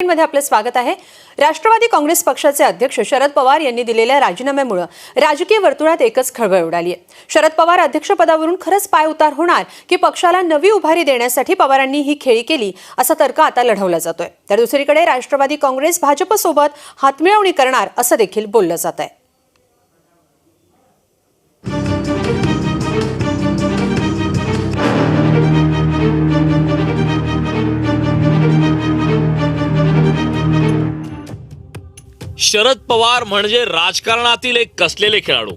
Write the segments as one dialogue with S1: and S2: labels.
S1: मध्ये आपले स्वागत आहे। राष्ट्रवादी काँग्रेस पक्षाचे अध्यक्ष शरद पवार यांनी दिलेल्या राजीनाम्यामुळे राजकीय वर्तुळात एकच खळबळ उडाली आहे। शरद पवार अध्यक्षपदावरून खरंच पाय उतार होणार की पक्षाला नवी उभारी देण्यासाठी पवारांनी ही खेळी केली असा तर्क आता लढवला जातोय। तर दुसरीकडे राष्ट्रवादी काँग्रेस भाजपसोबत हातमिळवणी करणार असं देखील बोललं जात आहे।
S2: शरद पवार म्हणजे राजकारणातील एक कसलेले खेळाडू।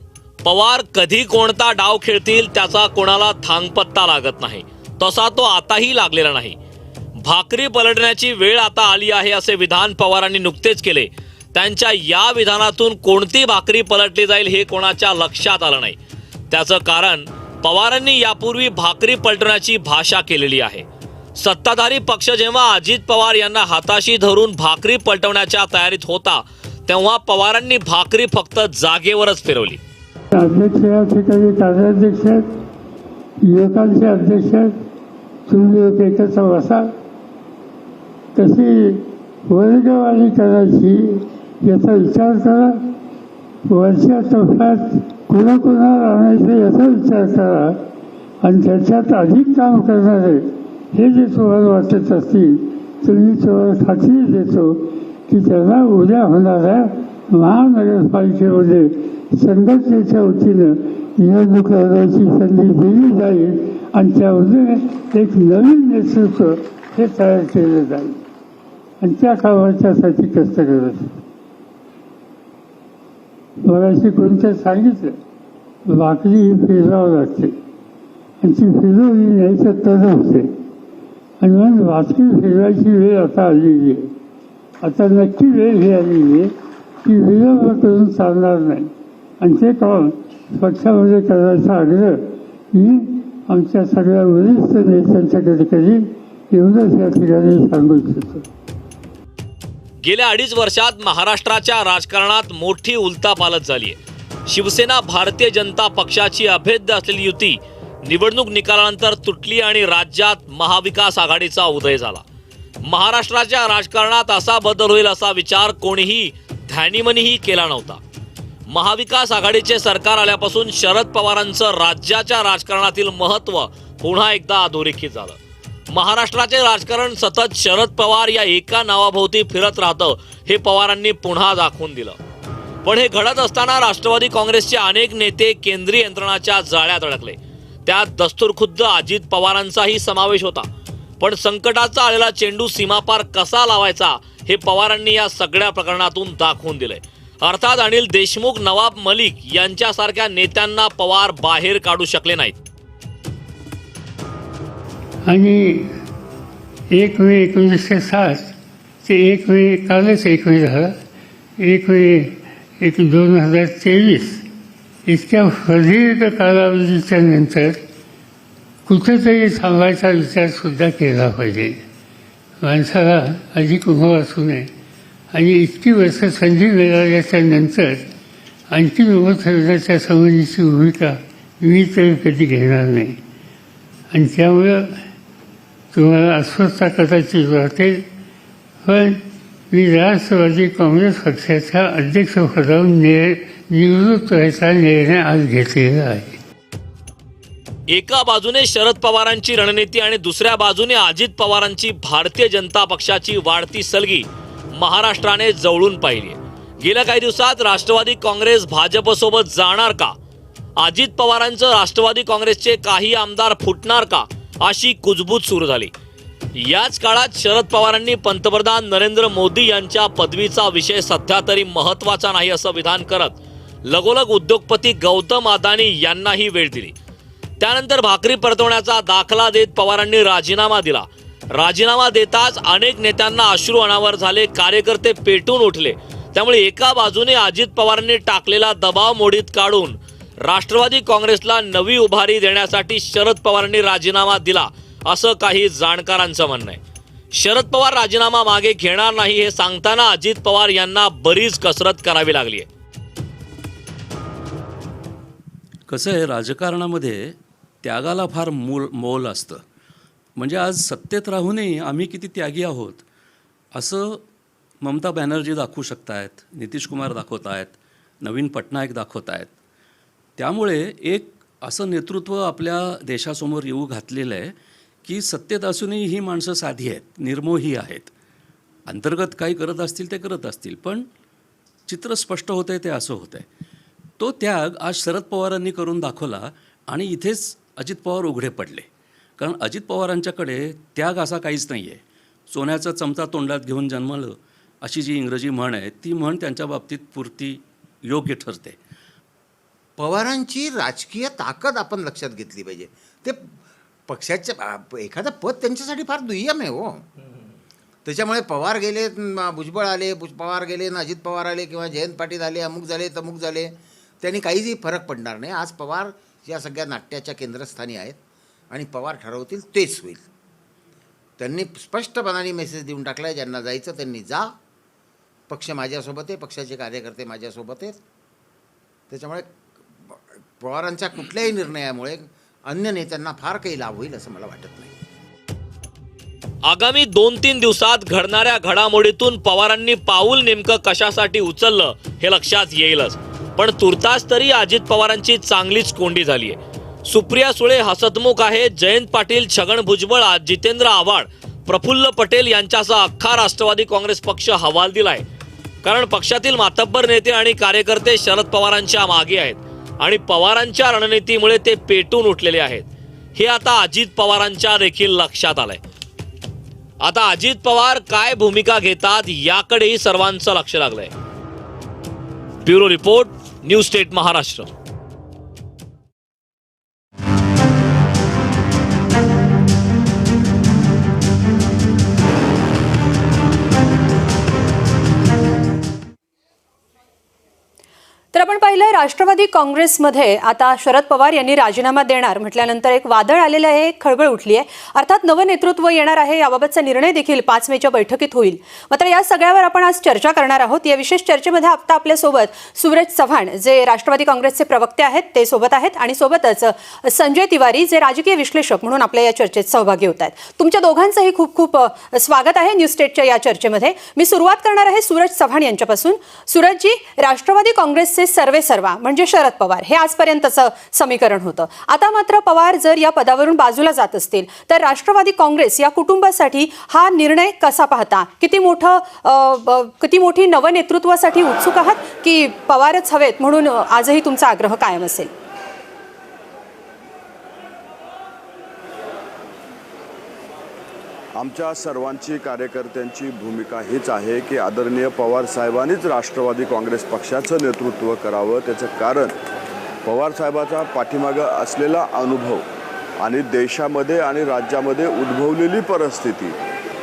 S2: पवार कधी कोणता डाव खेळतील त्याचा कोणाला थांगपत्ता लागत नाही, तसा तो आताही लागलेला नाही। भाकरी पलटण्याची वेळ आता आली आहे असे विधान पवारांनी नुकतेच केले। त्यांच्या या विधानातून कोणती भाकरी पलटली जाईल हे कोणाच्या लक्षात आलं नाही। त्याचं कारण पवारांनी यापूर्वी भाकरी पलटण्याची भाषा केलेली आहे। सत्ताधारी पक्ष जेव्हा अजित पवार यांना हाताशी धरून भाकरी पलटवण्याच्या तयारीत होता तेव्हा पवारांनी भाकरी फक्त जागेवरच फिरवली।
S3: अध्यक्ष या ठिकाणी कार्याध्यक्ष युवकांचे अध्यक्ष तुम्ही एकत्र बसा, कशी वर्गवारी करायची याचा विचार करा। वरच्या टप्प्यात कुणाकुणाला आणायचं याचा विचार करा आणि त्याच्यात अधिक काम करणारे हे जे तुम्हाला वाटत असतील तुम्ही तुम्हाला खात्री देतो की त्यांना उद्या होणाऱ्या महानगरपालिकेमध्ये संघटनेच्या वतीनं निवडणूक लढवायची संधी दिली जाईल आणि त्यामध्ये एक नवीन नेतृत्व हे तयार केलं जाईल आणि त्या कामाच्यासाठी कष्ट करत। मगाशी कोणत्या सांगितलं भाकरी ही फिरवावं लागते आणि ती फिरवली नाही तर तण होते आणि म्हणून भाकरी फिरवायची वेळ आता आलेली आहे। आता नक्की वेळ ही आलेली आहे की विलंब करून चालणार नाही आणि ते काम पक्षामध्ये करायचा आग्रह मी आमच्या सगळ्या वरिष्ठ नेत्यांच्याकडे करीन, एवढंच या ठिकाणी सांगू इच्छितो।
S2: गेल्या 2.5 वर्षात महाराष्ट्राच्या राजकारणात मोठी उलथापालथ झाली आहे। शिवसेना भारतीय जनता पक्षाची अभेद्य असलेली युती निवडणूक निकालानंतर तुटली आणि राज्यात महाविकास आघाडीचा उदय झाला। महाराष्ट्राच्या राजकारणात असा बदल होईल असा विचार कोणीही ध्यानीमनीही केला नव्हता। महाविकास आघाडीचे सरकार आल्यापासून शरद पवारांचं राज्याच्या राजकारणातील महत्त्व पुन्हा एकदा अधोरेखित झालं। महाराष्ट्राचे राजकारण सतत शरद पवार या एका नावाभोवती फिरत राहतं हे पवारांनी पुन्हा दाखवून दिलं। पण हे घडत असताना राष्ट्रवादी काँग्रेसचे अनेक नेते केंद्रीय यंत्रणाच्या जाळ्यात अडकले। त्यात दस्तूरखुद्द अजित पवारांचाही समावेश होता। पण संकटाचा आलेला चेंडू सीमापार कसा लावायचा हे पवारांनी या सगळ्या प्रकरणातून दाखवून दिलंय। अर्थात अनिल देशमुख, नवाब मलिक यांच्यासारख्या नेत्यांना पवार बाहेर काढू शकले नाहीत।
S3: आणि 1 मे 1907 ते 1 मे कालच 1 मे झाला, 1 मे 2023 इतक्या प्रदीर्घ कालावधीच्या नंतर कुठेतरी थांबायचा विचारसुद्धा केला पाहिजे। माणसाला अधिक उभं असू नये आणि इतकी वर्ष संधी मिळाल्याच्या नंतर आणखी उभं ठेवण्याच्या संबंधीची भूमिका मी तरी कधी घेणार नाही आणि त्यामुळं तुम्हाला अस्वस्थता कदाचित वाटेल, पण मी राष्ट्रवादी काँग्रेस पक्षाच्या अध्यक्षपदावरून निवृत्त व्हायचा निर्णय आज घेतलेला आहे।
S2: एका बाजूने शरद पवारांची रणनीती आणि दुसऱ्या बाजूने अजित पवारांची भारतीय जनता पक्षाची वाढती सलगी महाराष्ट्राने जवळून पाहिली। गेल्या काही दिवसात राष्ट्रवादी काँग्रेस भाजपसोबत जाणार का, अजित पवारांचं राष्ट्रवादी काँग्रेसचे काही आमदार फुटणार का अशी कुजबूज सुरू झाली। याच काळात शरद पवारांनी पंतप्रधान नरेंद्र मोदी यांच्या पदवीचा विषय सध्या तरी महत्त्वाचा नाही असं विधान करत लगोलग उद्योगपती गौतम अदानी यांनाही वेळ दिली। त्यानंतर भाकरी परतवण्याचा दाखला देत पवारांनी राजीनामा दिला। राजीनामा देताच अनेक नेत्यांना अश्रू अनावर झाले, कार्यकर्ते पेटून उठले। त्यामुळे एका बाजूने अजित पवारांनी टाकलेला दबाव मोडीत काढून राष्ट्रवादी काँग्रेसला नवी उभारी देण्यासाठी शरद पवारांनी राजीनामा दिला असं काही जाणकारांचं म्हणणं आहे। शरद पवार राजीनामा मागे घेणार नाही हे सांगताना अजित पवार यांना बरीच कसरत करावी लागली आहे।
S4: कसं आहे, राजकारणामध्ये त्यागाला फार मोल असतं। म्हणजे आज सत्तेत राहूनही आम्ही किती त्यागी आहोत असं ममता बॅनर्जी दाखवू शकतायत, नितीश कुमार दाखवत आहेत, नवीन पटनायक दाखवत आहेत. त्यामुळे एक असं नेतृत्व आपल्या देशासमोर येऊ घातलेलं आहे की सत्तेत असूनही ही माणसं साधी आहेत, निर्मोही आहेत. अंतर्गत काही करत असतील ते करत असतील, पण चित्र स्पष्ट होतं आहे ते असं होतं आहे. तो त्याग आज शरद पवारांनी करून दाखवला आणि इथेच अजित पवार उघडे पडले. कारण अजित पवारांच्याकडे त्याग असा काहीच नाही आहे. सोन्याचा चमचा तोंडात घेऊन जन्मलं अशी जी इंग्रजी म्हण आहे ती म्हण त्यांच्या बाबतीत पुरती योग्य ठरते.
S5: पवारांची राजकीय ताकद आपण लक्षात घेतली पाहिजे. ते पक्षाच्या एखादं पद त्यांच्यासाठी फार दुय्यम आहे हो. त्याच्यामुळे पवार गेले, भुजबळ आले, पवार गेले ना अजित पवार आले किंवा जयंत पाटील आले, अमुक झाले तमुक झाले, त्यांनी काहीही फरक पडणार नाही. आज पवार या सगळ्या नाट्याच्या केंद्रस्थानी आहेत आणि पवार ठरवतील तेच होईल. त्यांनी स्पष्टपणाने मेसेज देऊन टाकला आहे, ज्यांना जायचं त्यांनी जा, पक्ष माझ्यासोबत आहे, पक्षाचे कार्यकर्ते माझ्यासोबत आहेत. त्याच्यामुळे पवारांच्या कुठल्याही निर्णयामुळे अन्य नेत्यांना फार काही लाभ होईल असं मला वाटत नाही.
S2: आगामी 2-3 दिवसात घडणाऱ्या घडामोडीतून पवारांनी पाऊल नेमकं कशासाठी उचललं हे लक्षात येईलच. पण तुर्तास तरी अजित पवारांची चांगलीच कोंडी झाली आहे. सुप्रिया सुळे हसतमुख आहे. जयंत पाटील, छगन भुजबळ, जितेंद्र आव्हाड, प्रफुल्ल पटेल यांच्यासह अख्खा राष्ट्रवादी काँग्रेस पक्ष हवाल दिलाय. कारण पक्षातील मातब्बर नेते आणि कार्यकर्ते शरद पवारांच्या मागे आहेत आणि पवारांच्या रणनीतीमुळे ते पेटून उठलेले आहेत. हे आता अजित पवारांच्या देखील लक्षात आलंय. आता अजित पवार काय भूमिका घेतात याकडेही सर्वांचं लक्ष लागलंय. Bureau report, news state Maharashtra.
S1: तर आपण पाहिलं राष्ट्रवादी काँग्रेसमध्ये आता शरद पवार यांनी राजीनामा देणार म्हटल्यानंतर एक वादळ आलेलं आहे, एक खळबळ उठली आहे. अर्थात नवं नेतृत्व येणार आहे याबाबतचा निर्णय देखील 5 मेच्या बैठकीत होईल. मात्र या सगळ्यावर आपण आज चर्चा करणार आहोत. या विशेष चर्चेमध्ये आता आपल्यासोबत सूरज चव्हाण जे राष्ट्रवादी काँग्रेसचे प्रवक्ते आहेत ते सोबत आहेत आणि सोबतच संजय तिवारी जे राजकीय विश्लेषक म्हणून आपल्या या चर्चेत सहभागी होत आहेत. तुमच्या दोघांचंही खूप खूप स्वागत आहे न्यूज स्टेटच्या या चर्चेमध्ये. मी सुरुवात करणार आहे सूरज चव्हाण यांच्यापासून. सूरजजी, राष्ट्रवादी काँग्रेसचे सर्वेसर्वा म्हणजे शरद पवार हे आजपर्यंतचं समीकरण होतं. आता मात्र पवार जर या पदावरून बाजूला जात असतील तर राष्ट्रवादी काँग्रेस या कुटुंबासाठी हा निर्णय कसा पाहता? किती मोठी नवनेतृत्वासाठी उत्सुक आहात की पवारच हवेत म्हणून आजही तुमचा आग्रह कायम असेल?
S6: आमच्या सर्वांची कार्यकर्त्यांची भूमिका हीच आहे की आदरणीय पवार साहेबांनीच राष्ट्रवादी काँग्रेस पक्षाचं नेतृत्व करावं. त्याचं कारण पवार साहेबाचा पाठीमागं असलेला अनुभव आणि देशामध्ये आणि राज्यामध्ये उद्भवलेली परिस्थिती,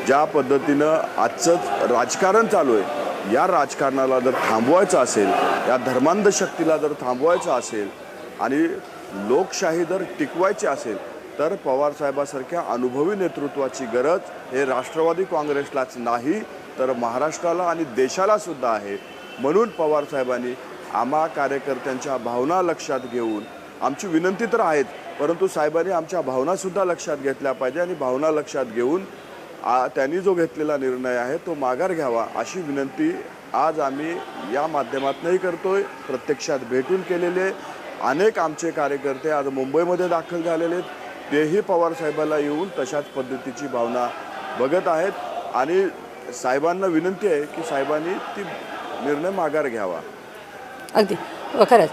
S6: ज्या पद्धतीनं आजचंच राजकारण चालू आहे, या राजकारणाला जर थांबवायचं असेल, या धर्मांध शक्तीला जर थांबवायचं असेल आणि लोकशाही जर टिकवायची असेल तर पवारसाहेबासारख्या अनुभवी नेतृत्वाची गरज हे राष्ट्रवादी काँग्रेसलाच नाही तर महाराष्ट्राला आणि देशाला सुद्धा आहे. म्हणून पवारसाहेबांनी आम्हा कार्यकर्त्यांच्या भावना लक्षात घेऊन, आमची विनंती तर आहेत परंतु साहेबांनी आमच्या भावनासुद्धा लक्षात घेतल्या पाहिजे आणि भावना लक्षात घेऊन त्यांनी जो घेतलेला निर्णय आहे तो माघार घ्यावा अशी विनंती आज आम्ही या माध्यमातूनही करतोय. प्रत्यक्षात भेटून केलेले अनेक आमचे कार्यकर्ते आज मुंबईमध्ये दाखल झालेले आहेत. तेही पवार साहेबांना येऊन तशाच पद्धतीची भावना बघत आहेत आणि साहेबांना विनंती आहे की साहेबांनी ती निर्णय माघार घ्यावा.
S1: अगदी खरंच.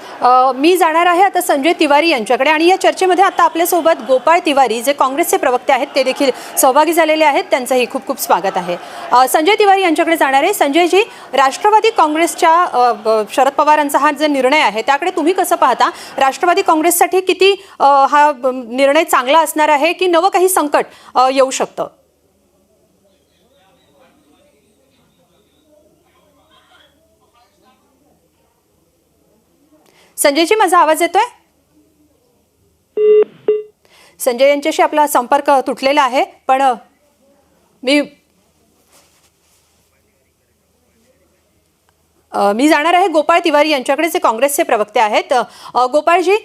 S1: मी जाणार आहे आता संजय तिवारी यांच्याकडे आणि या चर्चेमध्ये आता आपल्यासोबत गोपाळ तिवारी जे काँग्रेसचे प्रवक्ते आहेत ते देखील सहभागी झालेले आहेत. त्यांचंही खूप खूप स्वागत आहे. संजय तिवारी यांच्याकडे जाणार आहे. संजयजी, राष्ट्रवादी काँग्रेसच्या शरद पवारांचा हा जो निर्णय आहे त्याकडे तुम्ही कसं पाहता? राष्ट्रवादी काँग्रेससाठी किती हा निर्णय चांगला असणार आहे की नवं काही संकट येऊ शकतं? संजयजी, माझा आवाज येतोय? संजय यांच्याशी आपला संपर्क तुटलेला आहे, पण मी जाणार आहे गोपाळ तिवारी यांच्याकडे जे काँग्रेसचे प्रवक्ते आहेत. गोपाळजी,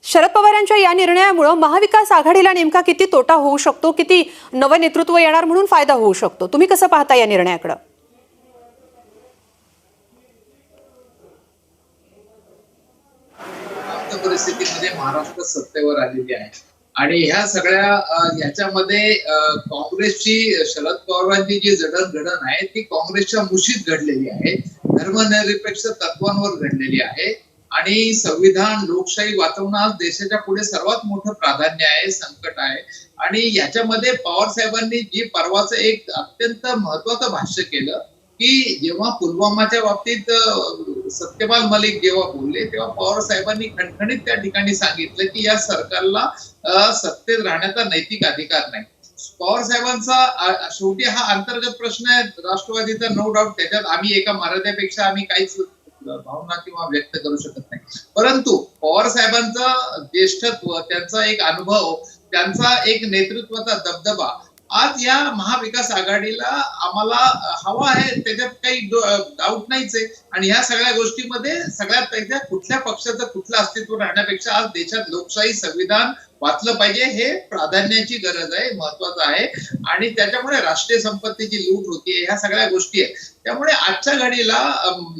S1: शरद पवारांच्या या निर्णयामुळे महाविकास आघाडीला नेमका किती तोटा होऊ शकतो, किती नवं नेतृत्व येणार म्हणून फायदा होऊ शकतो, तुम्ही कसं पाहता या निर्णयाकडे?
S7: परिस्थितीमध्ये महाराष्ट्र सत्तेवर आलेली आहे आणि ह्या सगळ्या याच्यामध्ये काँग्रेसची शरद पवारांची जी जडणघडण आहे ती काँग्रेसच्या मुशीत घडलेली आहे, धर्मनिरपेक्ष तत्वांवर घडलेली आहे आणि संविधान लोकशाही वाचवणं आज देशाच्या पुढे सर्वात मोठं प्राधान्य आहे, संकट आहे. आणि याच्यामध्ये पवार साहेबांनी जी परवाचं एक अत्यंत महत्वाचं भाष्य केलं की जेव्हा पुलवामाच्या बाबतीत सत्यपाल मलिक जेव्हा बोलले तेव्हा पवार साहेबांनी खणखणीत त्या ठिकाणी सांगितलं की या सरकारला सत्तेत राहण्याचा नैतिक अधिकार नाही. पवार साहेबांचा शेवटी हा अंतर्गत प्रश्न आहे राष्ट्रवादीचा, नो डाऊट. त्याच्यात आम्ही एका मराठ्यापेक्षा आम्ही काहीच भावना किंवा व्यक्त करू शकत नाही. परंतु पवार साहेबांचं ज्येष्ठत्व, त्यांचा एक अनुभव, त्यांचा एक नेतृत्वाचा दबदबा आज या महाविकास आघाडीला आम्हाला हवा आहे, त्याच्यात काही डाऊट नाहीच आहे. आणि ह्या सगळ्या गोष्टीमध्ये सगळ्यात पहिल्या कुठल्या पक्षाचं कुठलं अस्तित्व राहण्यापेक्षा आज देशात लोकशाही, संविधान वाचलं पाहिजे, हे प्राधान्याची गरज आहे, महत्वाचं आहे. आणि त्याच्यामुळे राष्ट्रीय संपत्तीची लूट होतीये, ह्या सगळ्या गोष्टी आहेत. त्यामुळे आजच्या घडीला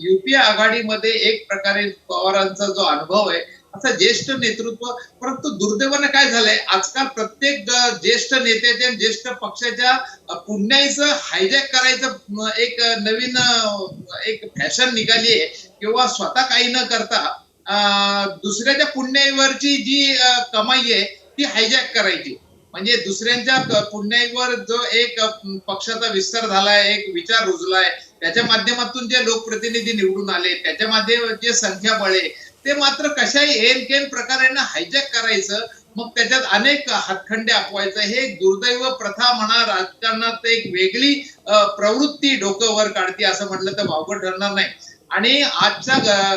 S7: युपीए आघाडीमध्ये एक प्रकारे पवारांचा जो अनुभव आहे असं ज्येष्ठ नेतृत्व, परंतु दुर्दैवानं काय झालंय आजकाल प्रत्येक ज्येष्ठ नेत्याच्या, ज्येष्ठ पक्षाच्या पुण्याईचं हायजॅक करायचं एक नवीन एक फॅशन निघाली आहे किंवा स्वतः काही न करता दुसऱ्याच्या पुण्याईवरची जी कमाई आहे ती हायजॅक करायची. म्हणजे दुसऱ्यांच्या पुण्याईवर जो एक पक्षाचा विस्तार झालाय, एक विचार रुजलाय, त्याच्या माध्यमातून जे लोकप्रतिनिधी निवडून आले, त्याच्या माध्यमातून जे संख्याबळ आहे ते मात्र कशाही एन केन प्रकाराने हायजॅक करायचं, मग त्याच्यात अनेक हातखंडे अपवायचं. हे दुर्दैव प्रथा म्हणा, राजकारणात एक वेगळी प्रवृत्ती डोकं वर काढते असं म्हटलं तर वावगं ठरणार नाही. आणि आजच्या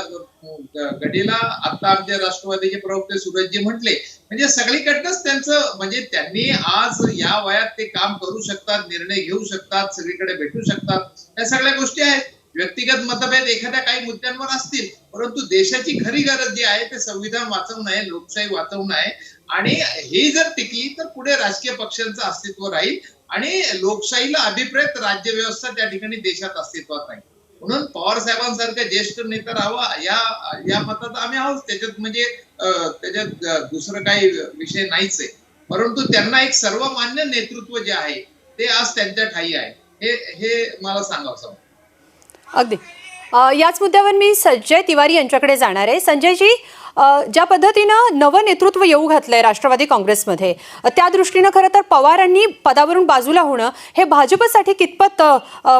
S7: घडीला आता आमचे राष्ट्रवादीचे प्रवक्ते सूरजजी म्हटले, म्हणजे सगळीकडनंच त्यांचं, म्हणजे त्यांनी आज या वयात ते काम करू शकतात, निर्णय घेऊ शकतात, सगळीकडे भेटू शकतात, या सगळ्या गोष्टी आहेत. व्यक्तिगत मतभेद एखाद्या काही मुद्द्यांवर असतील, परंतु देशाची खरी गरज जी आहे ते संविधान वाचवणं आहे, लोकशाही वाचवणं आहे. आणि ही जर टिकली तर पुढे राजकीय पक्षांचं अस्तित्व राहील आणि लोकशाहीला अभिप्रेत राज्य व्यवस्था त्या ठिकाणी देशात अस्तित्वात राहील. म्हणून पवार साहेबांसारखं ज्येष्ठ नेता राहावा या मतात आम्ही आहोत. त्याच्यात म्हणजे त्याच्यात दुसरं काही विषय नाहीच आहे. परंतु त्यांना एक सर्वमान्य नेतृत्व जे आहे ते आज त्यांच्या ठायी आहे, हे मला सांगावं.
S1: अगदी याच मुद्द्यावर मी संजय तिवारी यांच्याकडे जाणार आहे. संजयजी, ज्या पद्धतीनं नवं नेतृत्व येऊ घातलंय राष्ट्रवादी काँग्रेसमध्ये, त्या दृष्टीनं खरं तर पवारांनी पदावरून बाजूला होणं हे भाजपसाठी कितपत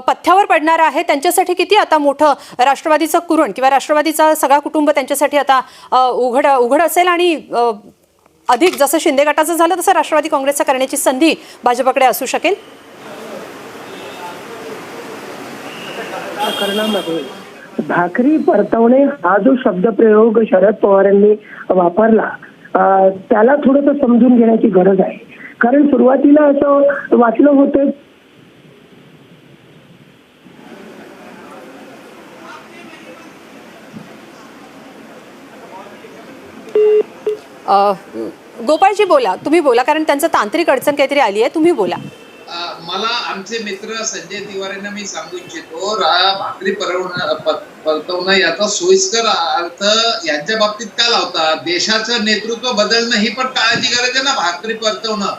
S1: पथ्यावर पडणार आहे? त्यांच्यासाठी किती आता मोठं राष्ट्रवादीचं कुरण किंवा राष्ट्रवादीचा सगळा कुटुंब त्यांच्यासाठी आता उघड असेल आणि अधिक जसं शिंदे गटाचं झालं तसं राष्ट्रवादी काँग्रेसचं करण्याची संधी भाजपकडे असू शकेल?
S8: प्रकरणामध्ये भाकरी परतवणे हा जो शब्दप्रयोग शरद पवारांनी वापरला त्याला थोडंसं समजून घेण्याची गरज आहे. कारण सुरुवातीला असं वाटलं होतं
S1: गोपाळजी बोला, तुम्ही बोला, कारण त्यांचं तांत्रिक अडचण काहीतरी आली आहे, तुम्ही बोला.
S7: मला आमचे मित्र संजय तिवारींना मी सांगू इच्छितो, भाकरी परतवणं याचा सोयीस्कर अर्थ यांच्या बाबतीत का लावता? देशाचं नेतृत्व बदलणं ही पण काळाची गरज आहे ना. भाकरी परतवणं,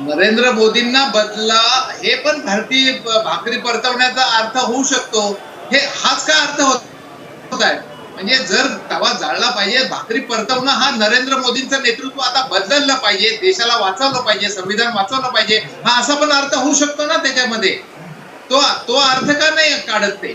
S7: नरेंद्र मोदींना बदला, हे पण भारतीय भाकरी परतवण्याचा अर्थ होऊ शकतो. हाच काय अर्थ होत आहे? म्हणजे जर तवा जाळला पाहिजे, भाकरी परतवणं हा नरेंद्र मोदींचं नेतृत्व आता बदललं पाहिजे, देशाला वाचवलं पाहिजे, संविधान वाचवलं पाहिजे, हा असा पण अर्थ होऊ शकतो ना त्याच्यामध्ये. तो अर्थ का नाही काढत ते?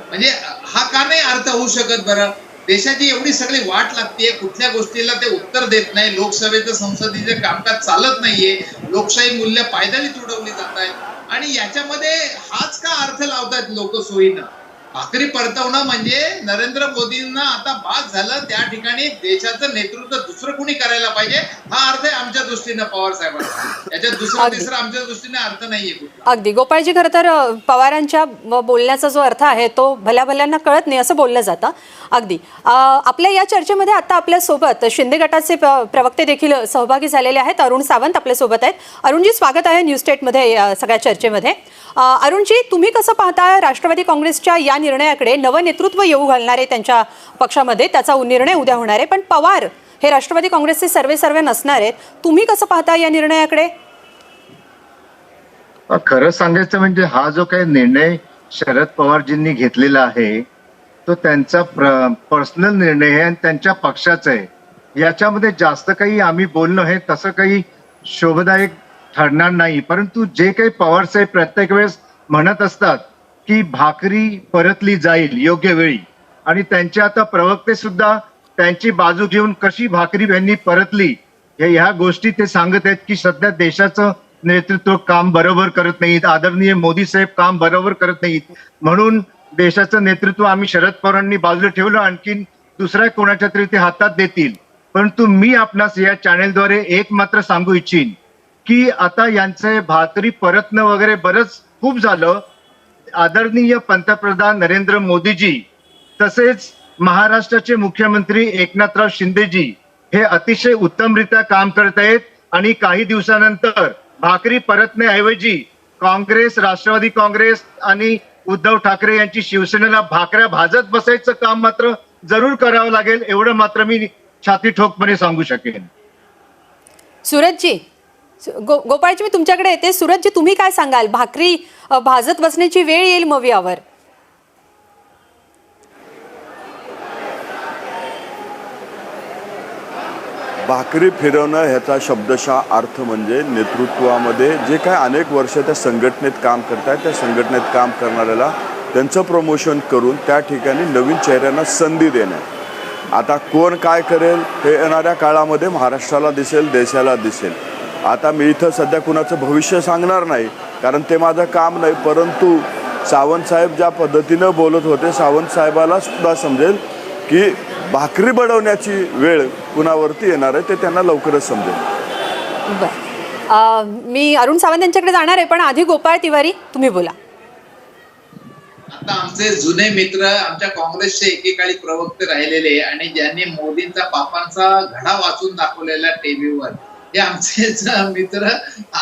S7: म्हणजे हा का नाही अर्थ होऊ शकत? बरं, देशाची एवढी सगळी वाट लागतीये, कुठल्या गोष्टीला ते उत्तर देत नाही, लोकसभेचं संसदेचं कामकाज चालत नाहीये, लोकशाही मूल्य पायदळी तुडवली जात आहेत आणि याच्यामध्ये हाच का अर्थ लावतात लोक सोयीनं? भाकरी परतवणं म्हणजे नरेंद्र मोदींना आता बाद झालं, त्या ठिकाणी देशाचं नेतृत्व दुसरं कोणी करायला पाहिजे, हा अर्थ आहे आमच्या दृष्टीनं पवार साहेबांचा. याच्यात दुसरा तिसरा आमच्या दृष्टीने अर्थ नाहीये.
S1: अगदी गोपाळजी, खरं तर पवारांच्या बोलण्याचा जो अर्थ आहे तो भल्याभल्यांना कळत नाही असं बोललं जातं. अगदी आपल्या या चर्चेमध्ये आता आपल्यासोबत शिंदे गटाचे प्रवक्ते देखील सहभागी झालेले आहेत. अरुण सावंत आपल्यासोबत आहेत. अरुणजी, स्वागत आहे न्यूज स्टेटमध्ये सगळ्या चर्चेमध्ये. अरुणजी, तुम्ही कसं पाहता राष्ट्रवादी काँग्रेसच्या या निर्णयाकडे? नवं नेतृत्व येऊ घालणारे त्यांच्या पक्षामध्ये, त्याचा निर्णय उद्या होणार आहे, पण पवार हे राष्ट्रवादी काँग्रेसचे सर्वे नसणार आहेत. तुम्ही कसं पाहता या निर्णयाकडे?
S9: खरं सांगायचं म्हणजे हा जो काही निर्णय शरद पवारजींनी घेतलेला आहे तो त्यांचा पर्सनल निर्णय आहे आणि त्यांच्या पक्षाचा आहे. याच्यामध्ये जास्त काही आम्ही बोलणं हे तसं काही शोभदायक ठरणार नाही. परंतु जे काही पवार साहेब प्रत्येक वेळेस म्हणत असतात की भाकरी परतली जाईल योग्य वेळी, आणि त्यांचे आता प्रवक्ते सुद्धा त्यांची बाजू घेऊन कशी भाकरी यांनी परतली ह्या गोष्टी ते सांगत आहेत की सध्या देशाचं नेतृत्व काम बरोबर करत नाहीत, आदरणीय मोदी साहेब काम बरोबर करत नाहीत, म्हणून देशाचं नेतृत्व आम्ही शरद पवारांनी बाजूला ठेवलं, आणखीन दुसऱ्या कोणाच्या तरी ते हातात देतील. परंतु मी आपणास या चॅनेलद्वारे एक मात्र सांगू इच्छिन की आता यांचे भाकरी परतणं वगैरे बरंच खूप झालं. आदरणीय पंतप्रधान नरेंद्र मोदीजी तसेच महाराष्ट्राचे मुख्यमंत्री एकनाथराव शिंदेजी हे अतिशय उत्तमरित्या काम करत आहेत आणि काही दिवसानंतर भाकरी परतण्याऐवजी काँग्रेस, राष्ट्रवादी काँग्रेस आणि उद्धव ठाकरे यांची शिवसेनेला भाकऱ्या भाजत बसायचं काम मात्र जरूर करावं लागेल, एवढं मात्र मी छाती ठोकपणे सांगू शकेन.
S1: सूरजजी, गोपाळजी मी तुमच्याकडे येते. सूरजजी, तुम्ही काय सांगाल? भाकरी भाजत बसण्याची वेळ येईल मग यावर?
S6: भाकरी फिरवणं ह्याचा शब्दशः अर्थ म्हणजे नेतृत्वामध्ये जे काय अनेक वर्ष त्या संघटनेत काम करतात त्या संघटनेत काम करणाऱ्याला त्यांचं प्रमोशन करून त्या ठिकाणी नवीन चेहऱ्यांना संधी देणं. आता कोण काय करेल हे येणाऱ्या काळामध्ये महाराष्ट्राला दिसेल, देशाला दिसेल. आता मी इथं सध्या कुणाचं भविष्य सांगणार नाही कारण ते माझं काम नाही, परंतु सावंत साहेब ज्या पद्धतीनं बोलत होते सावंत साहेबाला सुद्धा समजेल की भाकरी बडवण्याची वेळ कुणावरती येणार आहे ते त्यांना लवकरच समजेल.
S1: मी अरुण सावंत यांच्याकडे जाणार आहे, पण आधी गोपाळ तिवारी तुम्ही बोला.
S7: आता आमचे जुने मित्र, आमच्या काँग्रेसचे एकेकाळी प्रवक्ते राहिलेले आणि ज्यांनी मोदींचा पापांचा घडा वाचून दाखवलेला टीव्हीवर, हे आमचे मित्र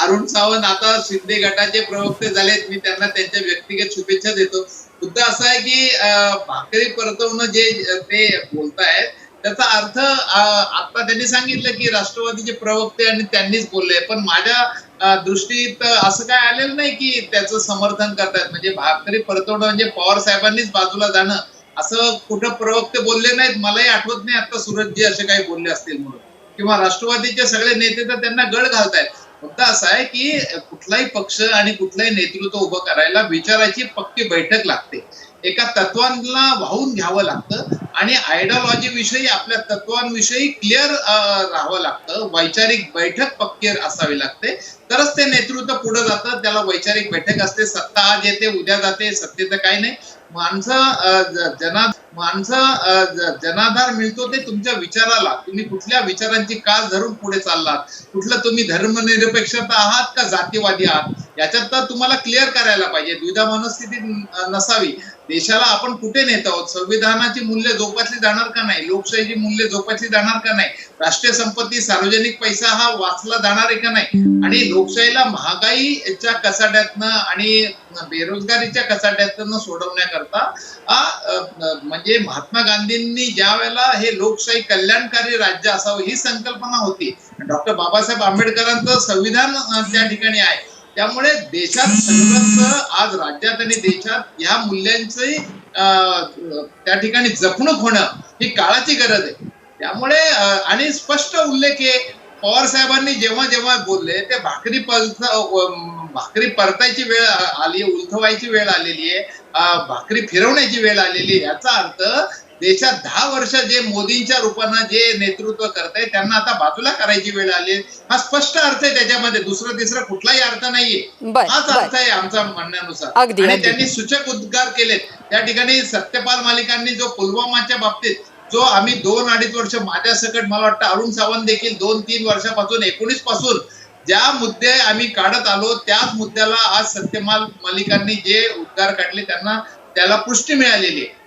S7: अरुण सावंत आता शिंदे गटाचे प्रवक्ते झालेत. मी त्यांना त्यांच्या व्यक्तिगत शुभेच्छा देतो. मुद्दा असा आहे की भाकरी परतवणं जे ते बोलतायत त्याचा अर्थ आता त्यांनी सांगितलं की राष्ट्रवादीचे प्रवक्ते आणि त्यांनीच बोलले, पण माझ्या दृष्टीत असं काय आलेलं नाही की त्याचं समर्थन करतायत. म्हणजे भाकरी परतवणं म्हणजे पवार साहेबांनीच बाजूला जाणं असं कुठं प्रवक्ते बोलले नाहीत. मलाही आठवत नाही आता सूरजजी असे काही बोलले असतील म्हणून, किंवा राष्ट्रवादीचे सगळे नेते तर त्यांना गळ घालतायत. मुद्दा असा आहे की कुठलाही पक्ष आणि कुठलंही नेतृत्व उभं करायला विचाराची पक्की बैठक लागते. एका तत्वांना वाहून घ्यावं लागतं आणि आयडिओलॉजी विषयी, आपल्या तत्वांविषयी क्लिअर राहावं लागतं. वैचारिक बैठक पक्की असावी लागते, तरच ते नेतृत्व पुढे जातं. त्याला वैचारिक बैठक असते. सत्ता आज येते उद्या जाते, सत्तेचं काही नाही. जनाधार मिळतो ते तुमच्या विचाराला. तुम्ही कुठल्या विचारांची कास धरून पुढे चाललात, कुठलं तुम्ही धर्मनिरपेक्षता आहात का जातीवादी आहात, याच्यात तर तुम्हाला क्लिअर करायला पाहिजे. द्विधा मनस्थिती नसावी. देशाला आपण कुठे नेत आहोत, संविधानाची मूल्य जोपासली जाणार का नाही, लोकशाहीची मूल्य जोपासली जाणार का नाही, राष्ट्रीय संपत्ती सार्वजनिक पैसा हा वाचला जाणार आहे का नाही, आणि लोकशाहीला महागाईच्या कसाड्यातनं आणि बेरोजगारीच्या कसाड्यातनं सोडवण्याकरता म्हणजे महात्मा गांधींनी ज्या वेळेला हे लोकशाही कल्याणकारी राज्य असावं ही संकल्पना होती. डॉक्टर बाबासाहेब आंबेडकरांचं संविधान त्या ठिकाणी आहे. त्यामुळे देशात सर्वच आज राज्यात आणि देशात या मूल्यांची त्या ठिकाणी जपणूक होणं ही काळाची गरज आहे. त्यामुळे आणि स्पष्ट उल्लेख आहे पवार साहेबांनी जेव्हा जेव्हा बोलले ते भाकरी परतायची वेळ आली, उलथवायची वेळ आलेली आहे, भाकरी फिरवण्याची वेळ आलेली आहे. याचा अर्थ देशात 10 वर्ष जे मोदींच्या रूपानं जे नेतृत्व करताय त्यांना आता बाजूला करायची वेळ आली. हा स्पष्ट अर्थ आहे त्याच्यामध्ये, दुसरा तिसरा कुठलाही अर्थ नाहीये. हाच अर्थ आहे आमचा म्हणण्यानुसार. आणि त्यांनी सूचक उद्गार केलेत. त्या ठिकाणी सत्यपाल मलिकांनी जो पुलवामाच्या बाबतीत जो आम्ही 2-2.5 वर्ष माझ्या सकट, मला वाटतं अरुण सावंत देखील 2-3 वर्षापासून 19 पासून ज्या मुद्दे आम्ही काढत आलो त्याच मुद्द्याला आज सत्यपाल मलिकांनी जे उद्गार काढले त्याला पुष्टी मिळालेली आहे.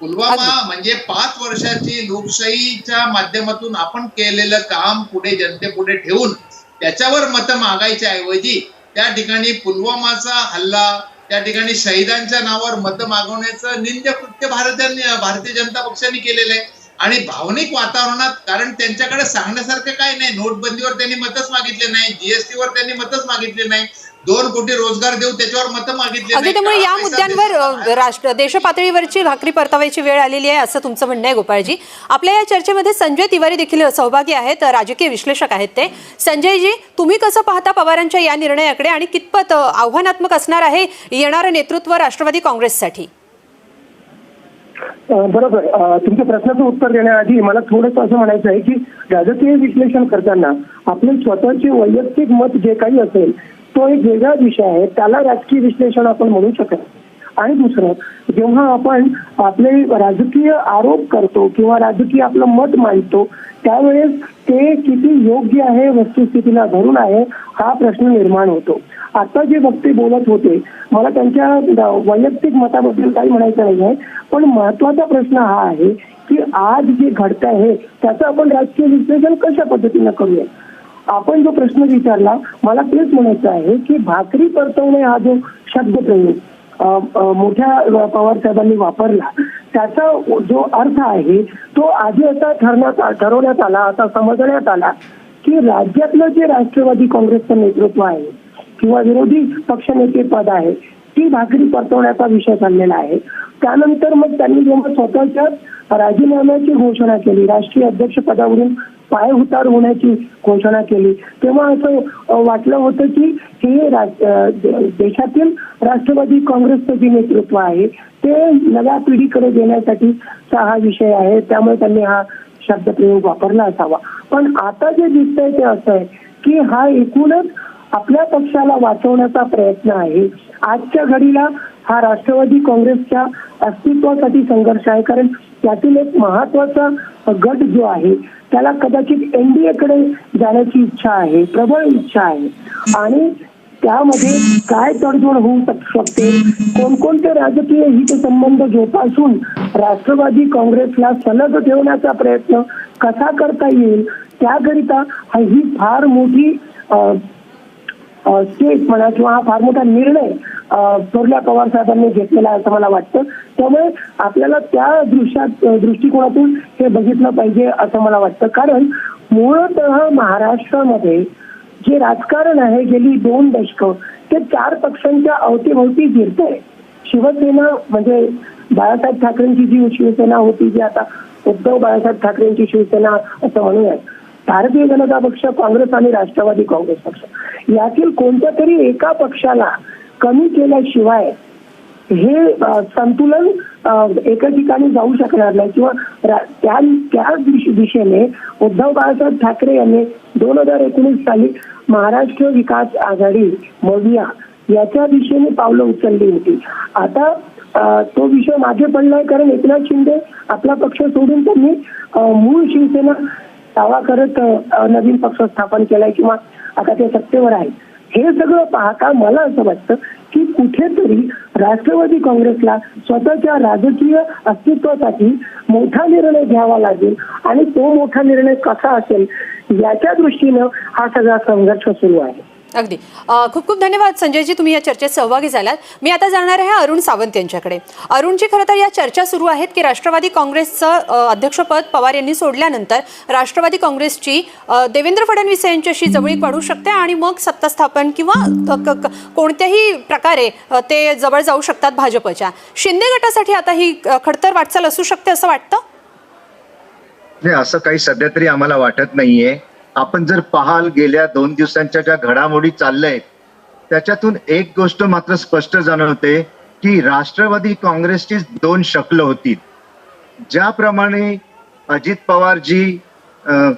S7: पुलवामा म्हणजे 5 वर्षाची लोकशाहीच्या माध्यमातून आपण केलेलं काम पुढे जनतेपुढे ठेवून त्याच्यावर मतं मागायच्या ऐवजी त्या ठिकाणी पुलवामाचा हल्ला, त्या ठिकाणी शहीदांच्या नावावर मतं मागवण्याचं निंद्य कृत्य भारतीय जनता पक्षाने केलेलं आहे. आणि भावनिक वातावरणात, कारण त्यांच्याकडे सांगण्यासारखं काही नाही. नोटबंदीवर त्यांनी मतच मागितले नाही, जीएसटी वर त्यांनी मतच मागितले नाही, 2 कोटी रोजगार देऊ त्याच्यावर मतं मागितले
S1: अगदी
S7: नाही.
S1: त्यामुळे या
S7: काळा पैसा
S1: मुद्द्यांवर
S7: देशात
S1: देश पातळीवरची भाकरी परतावायची वेळ आलेली आहे असं तुमचं म्हणणं आहे गोपाळजी. आपल्या या चर्चेमध्ये संजय तिवारी देखील सहभागी आहेत, राजकीय विश्लेषक आहेत ते. संजयजी, तुम्ही कसं पाहता पवारांच्या या निर्णयाकडे आणि कितपत आव्हानात्मक असणार आहे येणारं नेतृत्व राष्ट्रवादी काँग्रेससाठी?
S8: बरोबर. तुमच्या प्रश्नाचं उत्तर देण्याआधी मला थोडंसं असं म्हणायचं आहे की राजकीय विश्लेषण करताना आपले स्वतःचे वैयक्तिक मत जे काही असेल तो एक वेगळा विषय आहे, त्याला राजकीय विश्लेषण आपण म्हणू शकत. आणि दुसरं, जेव्हा आपण आपले राजकीय आरोप करतो किंवा राजकीय आपलं मत मांडतो त्यावेळेस ते किती योग्य आहे, वस्तुस्थितीला धरून आहे, हा प्रश्न निर्माण होतो. आता जे वक्ते बोलत होते, मला त्यांच्या वैयक्तिक मताबद्दल काही म्हणायचं नाही आहे, पण महत्वाचा प्रश्न हा आहे की आज जे घडत आहे त्याचं आपण राजकीय विश्लेषण कशा पद्धतीनं करूया. आपण जो प्रश्न विचारला, मला तेच म्हणायचं आहे की भाकरी परतवणे हा जो शब्दप्रयोग मोठ्या पवार साहेबांनी वापरला त्याचा जो अर्थ आहे तो आधी असा ठरवण्यात आला, असा समजण्यात आला की राज्यातलं जे राष्ट्रवादी काँग्रेसचं नेतृत्व आहे किंवा विरोधी पक्षनेते पद आहे ती भाकरी परतवण्याचा विषय चाललेला आहे. त्यानंतर मग त्यांनी जेव्हा स्वतःच्या राजीनाम्याची घोषणा केली, राष्ट्रीय अध्यक्ष पदावरून पायउतार होण्याची घोषणा केली, तेव्हा असं वाटलं होतं की हे देशातील राष्ट्रवादी काँग्रेसचं जे नेतृत्व आहे ते नव्या पिढीकडे देण्यासाठीचा हा विषय आहे, त्यामुळे त्यांनी हा शब्दप्रयोग वापरला असावा. पण आता जे दिसतंय ते असं आहे की हा एकूणच आपल्या पक्षाला वाचवण्याचा प्रयत्न आहे. आजच्या घडीला हा राष्ट्रवादी काँग्रेसच्या अस्तित्वासाठी संघर्ष आहे, कारण त्यातील एक महत्वाचा गट जो आहे त्याला कदाचित एनडीए कडे जाण्याची इच्छा आहे, प्रबळ इच्छा आहे. आणि त्यामध्ये काय तडजोड होऊ शकते, कोणकोणते राजकीय हितसंबंध जोपासून राष्ट्रवादी काँग्रेसला सलग ठेवण्याचा प्रयत्न कसा करता येईल, त्याकरिता ही फार मोठी स्टेप म्हणा किंवा हा फार मोठा निर्णय थोरल्या पवार साहेबांनी घेतलेला आहे असं मला वाटतं. त्यामुळे आपल्याला त्या दृष्टिकोनातून हे बघितलं पाहिजे असं मला वाटतं. कारण मूळतः महाराष्ट्रामध्ये जे राजकारण आहे गेली 2 दशकं ते 4 पक्षांच्या अवतीभोवती फिरतंय. शिवसेना म्हणजे बाळासाहेब ठाकरेंची जी शिवसेना होती, जी आता उद्धव बाळासाहेब ठाकरेंची शिवसेना असं म्हणूयात, भारतीय जनता पक्ष, काँग्रेस आणि राष्ट्रवादी काँग्रेस पक्ष, यातील कोणत्या तरी एका पक्षाला कमी केल्याशिवाय हे संतुलन एका ठिकाणी जाऊ शकणार नाही. किंवा त्याच दिशेने उद्धव बाळासाहेब ठाकरे यांनी 2019 साली महाराष्ट्र विकास आघाडी मोदिया याच्या दिशेने पावलं उचलली होती. आता तो विषय मागे पडलाय, कारण एकनाथ शिंदे आपला पक्ष सोडून त्यांनी मूळ शिवसेना दावा करत नवीन पक्ष स्थापन केलाय किंवा आता ते सत्तेवर आहे. हे सगळं पाहता मला असं वाटतं की कुठेतरी राष्ट्रवादी काँग्रेसला स्वतःच्या राजकीय अस्तित्वासाठी मोठा निर्णय घ्यावा लागेल आणि तो मोठा निर्णय कसा असेल याच्या दृष्टीनं हा सगळा संघर्ष सुरू आहे.
S1: अगदी खूप खूप धन्यवाद संजयजी, तुम्ही या चर्चेत सहभागी झालात. मी आता जाणार आहे अरुण सावंत यांच्याकडे. अरुणजी, खरं तर या चर्चा सुरू आहेत की राष्ट्रवादी काँग्रेसचं अध्यक्षपद पवार यांनी सोडल्यानंतर राष्ट्रवादी काँग्रेसची देवेंद्र फडणवीस यांच्याशी जवळीक वाढू शकते आणि मग सत्ता स्थापन किंवा कोणत्याही प्रकारे ते जवळ जाऊ शकतात भाजपच्या. शिंदे गटासाठी आता ही खडतर वाटचाल असू शकते असं वाटतं?
S9: नाही, असं काही सध्या तरी आम्हाला वाटत नाहीये. आपण जर पाहाल गेल्या 2 दिवसांच्या ज्या घडामोडी चालल्यात त्याच्यातून एक गोष्ट मात्र स्पष्ट जाणवते की राष्ट्रवादी काँग्रेसची 2 शक्ल होती. ज्याप्रमाणे अजित पवारजी,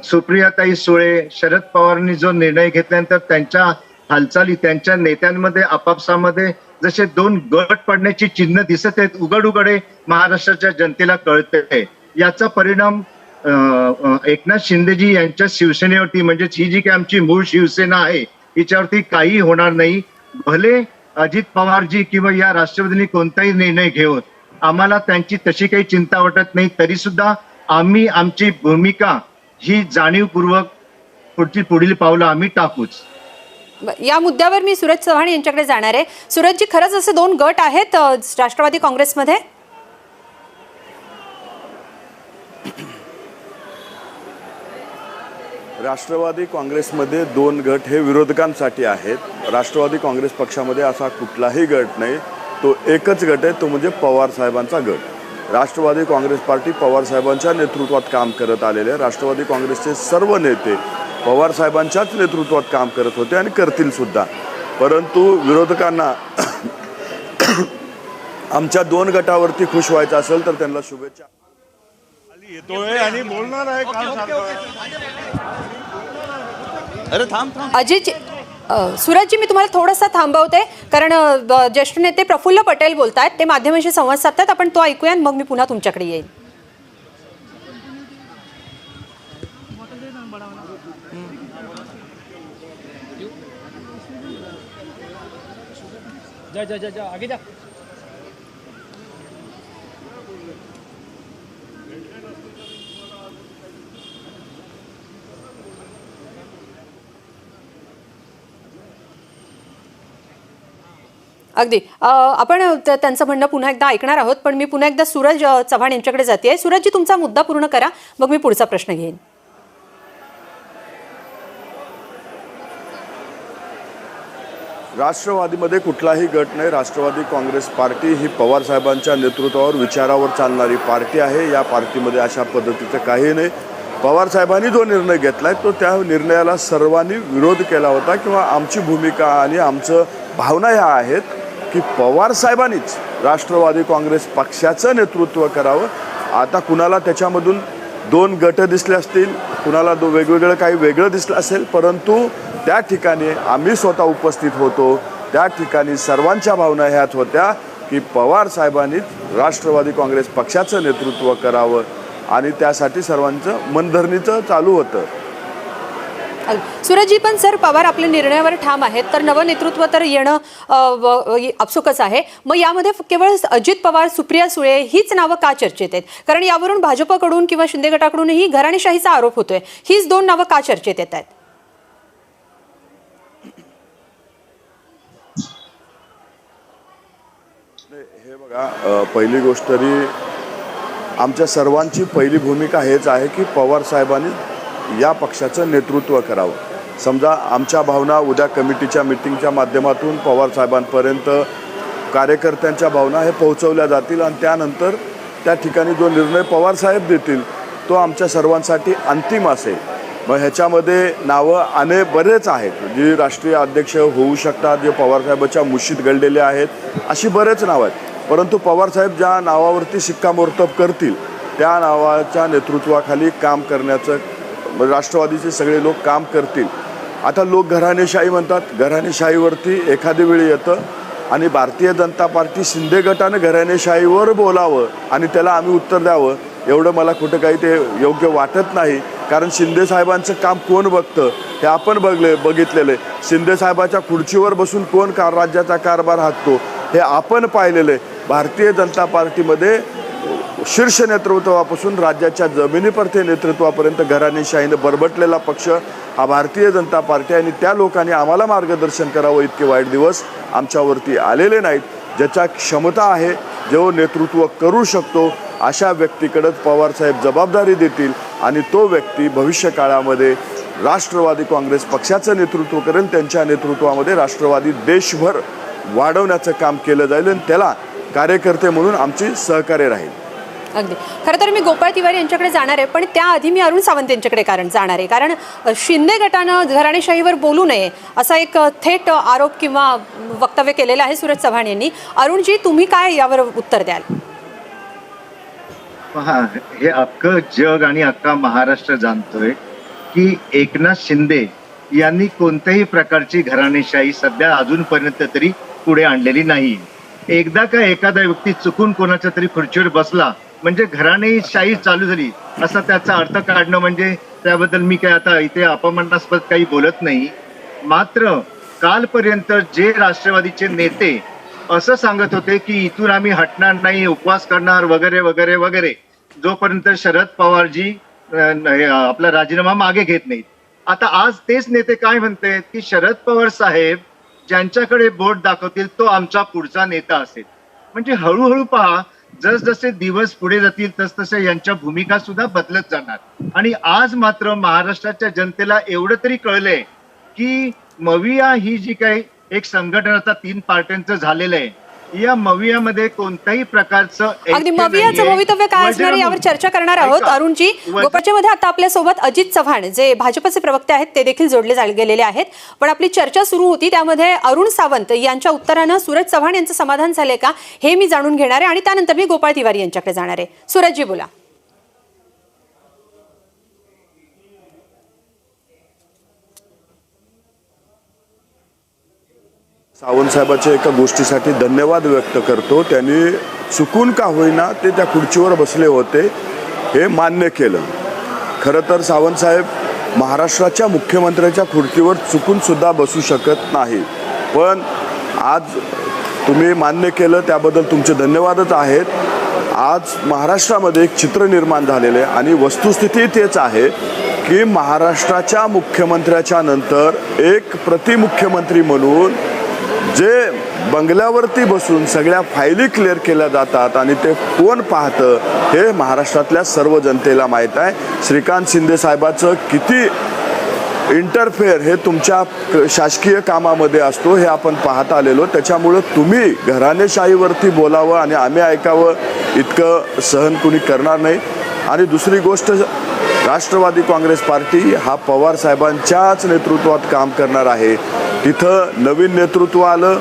S9: सुप्रियाताई सुळे, शरद पवारांनी जो निर्णय घेतल्यानंतर त्यांच्या हालचाली, त्यांच्या नेत्यांमध्ये आपापसामध्ये जसे 2 गट पडण्याची चिन्ह दिसत आहेत, उघड उघडे महाराष्ट्राच्या जनतेला कळतंय. याचा परिणाम एकनाथ शिंदेजी यांच्या शिवसेनेवरती, म्हणजे ही जी काही आमची मूळ शिवसेना आहे हिच्यावरती काही होणार नाही. भले अजित पवारजी किंवा या राष्ट्रवादीने कोणताही निर्णय घेऊन आम्हाला त्यांची तशी काही चिंता वाटत नाही, तरी सुद्धा आम्ही आमची भूमिका ही जाणीवपूर्वक पुढील पावलं आम्ही टाकूच.
S1: या मुद्द्यावर मी सूरज चव्हाण यांच्याकडे जाणार आहे. सूरजजी, खरंच असे 2 गट आहेत राष्ट्रवादी काँग्रेसमध्ये?
S6: राष्ट्रवादी काँग्रेसमध्ये 2 गट हे विरोधकांसाठी आहेत. राष्ट्रवादी काँग्रेस पक्षामध्ये असा कुठलाही गट नाही. तो एकच गट आहे, तो म्हणजे पवार साहेबांचा गट. राष्ट्रवादी काँग्रेस पार्टी पवार साहेबांच्या नेतृत्वात काम करत आलेले. राष्ट्रवादी काँग्रेसचे सर्व नेते पवार साहेबांच्याच नेतृत्वात काम करत होते आणि करतील सुद्धा. परंतु विरोधकांना आमच्या 2 गटावरती खुश व्हायचं असेल तर त्यांना शुभेच्छा.
S10: येतोय आणि बोलणार आहे
S1: अजित सूरजजी, मी तुम्हाला थोडंसं थांबवते कारण ज्येष्ठ नेते प्रफुल्ल पटेल बोलतायत, ते माध्यमांशी संवाद साधतात. आपण तो ऐकूया आणि मग मी पुन्हा तुमच्याकडे येईन.
S2: आगे जा.
S1: अगदी आपण त्यांचं म्हणणं पुन्हा एकदा ऐकणार आहोत, पण मी पुन्हा एकदा सूरज चव्हाण यांच्याकडे जाते. सूरजजी, तुमचा मुद्दा पूर्ण करा, मग मी पुढचा प्रश्न घेईन.
S6: राष्ट्रवादीमध्ये कुठलाही गट नाही. राष्ट्रवादी काँग्रेस पार्टी ही पवार साहेबांच्या नेतृत्वावर विचारावर चालणारी पार्टी आहे. या पार्टीमध्ये अशा पद्धतीचं काही नाही. पवार साहेबांनी जो निर्णय घेतला आहे तो त्या निर्णयाला सर्वांनी विरोध केला होता किंवा आमची भूमिका आणि आमचं भावना ह्या आहेत की पवार साहेबांनीच राष्ट्रवादी काँग्रेस पक्षाचं नेतृत्व करावं. आता कुणाला त्याच्यामधून 2 गट दिसले असतील, कुणाला वेगवेगळं काही वेगळं दिसलं असेल, परंतु त्या ठिकाणी आम्ही स्वतः उपस्थित होतो. त्या ठिकाणी सर्वांच्या भावना ह्याच होत्या की पवार साहेबांनीच राष्ट्रवादी काँग्रेस पक्षाचं नेतृत्व करावं आणि त्यासाठी सर्वांचं मनधरणीचं चालू होतं.
S1: सूरजजी, पण सर पवार आपल्या निर्णयावर ठाम आहेत, तर नवं नेतृत्व तर येणं आपसुकच आहे. मग यामध्ये केवळ अजित पवार, सुप्रिया सुळे हीच नावं का चर्चेत आहेत? कारण यावरून भाजपकडून किंवा शिंदे गटाकडूनही घराणेशाहीचा आरोप होतोय. हीच 2 नावं का चर्चेत येत आहेत?
S6: हे बघा, पहिली गोष्ट तरी आमच्या सर्वांची पहिली भूमिका हेच आहे की पवार साहेबांनी या पक्षाचं नेतृत्व करावं. समजा आमच्या भावना उद्या कमिटीच्या मिटिंगच्या माध्यमातून पवार साहेबांपर्यंत कार्यकर्त्यांच्या भावना हे पोहोचवल्या जातील आणि त्यानंतर त्या ठिकाणी जो निर्णय पवार साहेब देतील तो आमच्या सर्वांसाठी अंतिम असेल. मग ह्याच्यामध्ये नावं बरेच आहेत, जी राष्ट्रीय अध्यक्ष होऊ शकतात, जे पवारसाहेबांच्या मुशीत घडलेले आहेत, अशी बरेच नावं आहेत. परंतु पवारसाहेब ज्या नावावरती शिक्कामोर्तब करतील त्या नावाच्या नेतृत्वाखाली काम करण्याचं राष्ट्रवादीचे सगळे लोक काम करतील. आता लोक घराणेशाही म्हणतात, घराणेशाहीवरती एखादी वेळी येतं आणि भारतीय जनता पार्टी शिंदे गटानं घराणेशाहीवर बोलावं आणि त्याला आम्ही उत्तर द्यावं एवढं मला कुठं काही ते योग्य वाटत नाही. कारण शिंदे साहेबांचं काम कोण बघतं हे आपण बघितलेलं आहे. शिंदे साहेबाच्या खुर्चीवर बसून कोण राज्याचा कारभार हाकतो हे आपण पाहिलेलं आहे. भारतीय जनता पार्टीमध्ये शीर्ष नेतृत्वापासून राज्याच्या जमिनीपर्यंत नेतृत्वापर्यंत घराणेशाहीनं बरबटलेला पक्ष हा भारतीय जनता पार्टी आणि त्या लोकांनी आम्हाला मार्गदर्शन करावं. इतके वाईट दिवस आमच्यावरती आलेले नाहीत. ज्याच्या क्षमता आहे, जो नेतृत्व करू शकतो अशा व्यक्तीकडेच पवारसाहेब जबाबदारी देतील आणि तो व्यक्ती भविष्य काळामध्ये राष्ट्रवादी काँग्रेस पक्षाचं नेतृत्व करेल. त्यांच्या नेतृत्वामध्ये राष्ट्रवादी देशभर वाढवण्याचं काम केलं जाईल आणि त्याला कार्यकर्ते म्हणून आमची सहकार्य राहील.
S1: अगदी. खरं तर मी गोपाळ तिवारी यांच्याकडे जाणार आहे, पण त्याआधी मी अरुण सावंत यांच्याकडे जाणार आहे. कारण शिंदे गटानं घराणेशाहीवर बोलू नये असा एक थेट आरोप किंवा वक्तव्य केलेलं आहे सूरज चव्हाण यांनी. अरुणजी, तुम्ही काय यावर उत्तर द्याल?
S9: पहा, हे अख्खं जग आणि अख्खा महाराष्ट्र जाणतोय की एकनाथ शिंदे यांनी कोणत्याही प्रकारची घराणेशाही सध्या अजूनपर्यंत तरी पुढे आणलेली नाही. एकदा का एखादा व्यक्ती चुकून कोणाच्या तरी खुर्चीवर बसला म्हणजे घराणेशाही चालू झाली असा त्याचा अर्थ काढणं, म्हणजे त्याबद्दल मी काय आता इथे अपमानास्पद काही बोलत नाही. मात्र कालपर्यंत जे राष्ट्रवादीचे नेते असं सांगत होते की इथून आम्ही हटणार नाही, उपवास करणार वगैरे वगैरे वगैरे, जोपर्यंत शरद पवारजी आपला राजीनामा मागे घेत नाहीत. आता आज तेच नेते काय म्हणतात की शरद पवार साहेब ज्यांच्याकडे बोट दाखवतील तो आमचा पुढचा नेता असेल. म्हणजे हळूहळू पहा, जसजसे दिवस पुढे जातील तसतसे यांच्या भूमिका सुद्धा बदलत जाणार. आणि आज मात्र महाराष्ट्राच्या जनतेला एवढं तरी कळलंय की मविया ही जी काही एक संघटन आता 3 पार्ट्यांचं झालेलं आहे, या मवियामध्ये कोणत्याही प्रकारचं
S1: अगदी मवियाचं भवितव्य काय असणार यावर चर्चा करणार आहोत. अरुणजी, गोपाळच्यामध्ये आता आपल्यासोबत अजित चव्हाण जे भाजपचे प्रवक्ते आहेत ते देखील जोडले गेलेले आहेत. पण आपली चर्चा सुरू होती त्यामध्ये अरुण सावंत यांच्या उत्तरानं सूरज चव्हाण यांचं समाधान झालंय का हे मी जाणून घेणार आहे आणि त्यानंतर मी गोपाळ तिवारी यांच्याकडे जाणार आहे. सूरजजी बोला.
S6: सावंत साहेबाच्या एका गोष्टीसाठी धन्यवाद व्यक्त करतो. त्यांनी चुकून का होईना ते त्या खुर्चीवर बसले होते हे मान्य केलं. खरं तर सावंत साहेब महाराष्ट्राच्या मुख्यमंत्र्याच्या खुर्चीवर चुकून सुद्धा बसू शकत नाही, पण आज तुम्ही मान्य केलं त्याबद्दल तुमचे धन्यवादच आहेत. आज महाराष्ट्रामध्ये एक चित्र निर्माण झालेलं आहे आणि वस्तुस्थिती तेच आहे की महाराष्ट्राच्या मुख्यमंत्र्याच्या नंतर एक प्रतिमुख्यमंत्री म्हणून जे बंगल्यावरती बसून सगळ्या फायली क्लिअर केल्या जातात आणि ते कोण पाहतं हे महाराष्ट्रातल्या सर्व जनतेला माहीत आहे. श्रीकांत शिंदे साहेबाचं किती इंटरफेअर हे तुमच्या शासकीय कामामध्ये असतो हे आपण पाहत आलेलो. त्याच्यामुळं तुम्ही घराणेशाहीवरती बोलावं आणि आम्ही ऐकावं इतकं सहन कुणी करणार नाही. आणि दुसरी गोष्ट, राष्ट्रवादी काँग्रेस पार्टी हा पवार साहेबांच्याच नेतृत्वात काम करणार आहे. तिथं नवीन नेतृत्व आलं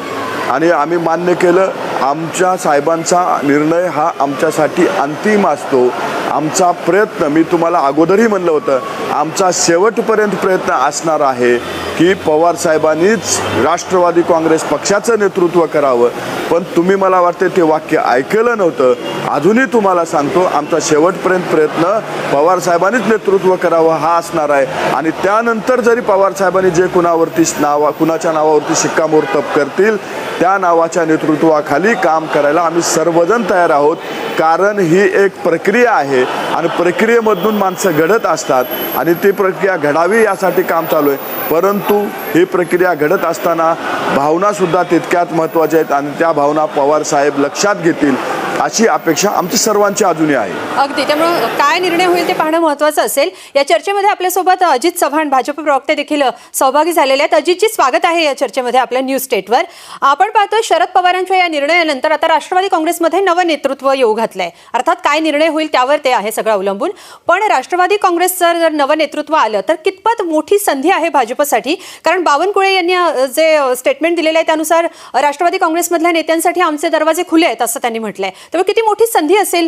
S6: आणि आम्ही मान्य केलं. आमच्या साहेबांचा निर्णय हा आमच्यासाठी अंतिम असतो. आमचा प्रयत्न, मी तुम्हाला अगोदरही म्हणलं होतं, आमचा शेवटपर्यंत प्रयत्न असणार आहे की पवार साहेबांनीच राष्ट्रवादी काँग्रेस पक्षाचं नेतृत्व करावं. पण तुम्ही मला वाटते ते वाक्य ऐकलं नव्हतं. अजूनही तुम्हाला सांगतो, आमचा शेवटपर्यंत प्रयत्न पवार साहेबांनीच नेतृत्व करावं हा असणार आहे. आणि त्यानंतर जरी पवार साहेबांनी जे कुणाच्या नावावरती शिक्कामोर्तब करतील त्या नावाच्या नेतृत्वाखाली काम करायला आम्ही सर्वजण तयार आहोत. कारण ही एक प्रक्रिया आहे आणि प्रक्रियेमधून माणसं घडत असतात आणि ती प्रक्रिया घडावी यासाठी काम चालू आहे. परंतु ही प्रक्रिया घडत असताना भावनासुद्धा तितक्यात महत्त्वाच्या आहेत आणि त्या भावना पवार साहेब लक्षात घेतील अशी अपेक्षा आमची सर्वांची अजूनही आहे.
S1: अगदी, त्यामुळे काय निर्णय होईल ते पाहणं महत्त्वाचं असेल. या चर्चेमध्ये आपल्यासोबत अजित चव्हाण भाजप प्रवक्ते देखील सहभागी झालेले आहेत. अजितजी, स्वागत आहे या चर्चेमध्ये आपल्या न्यूज स्टेटवर. आपण पाहतोय शरद पवारांच्या या निर्णयानंतर आता राष्ट्रवादी काँग्रेसमध्ये नवं नेतृत्व येऊ घातलंय. अर्थात काय निर्णय होईल त्यावर ते आहे सगळं अवलंबून. पण राष्ट्रवादी काँग्रेसचं जर नवं नेतृत्व आलं तर कितपत मोठी संधी आहे भाजपसाठी? कारण बावनकुळे यांनी जे स्टेटमेंट दिलेलं आहे त्यानुसार राष्ट्रवादी काँग्रेसमधल्या नेत्यांसाठी आमचे दरवाजे खुले आहेत असं त्यांनी म्हटलंय. तेव्हा किती मोठी संधी असेल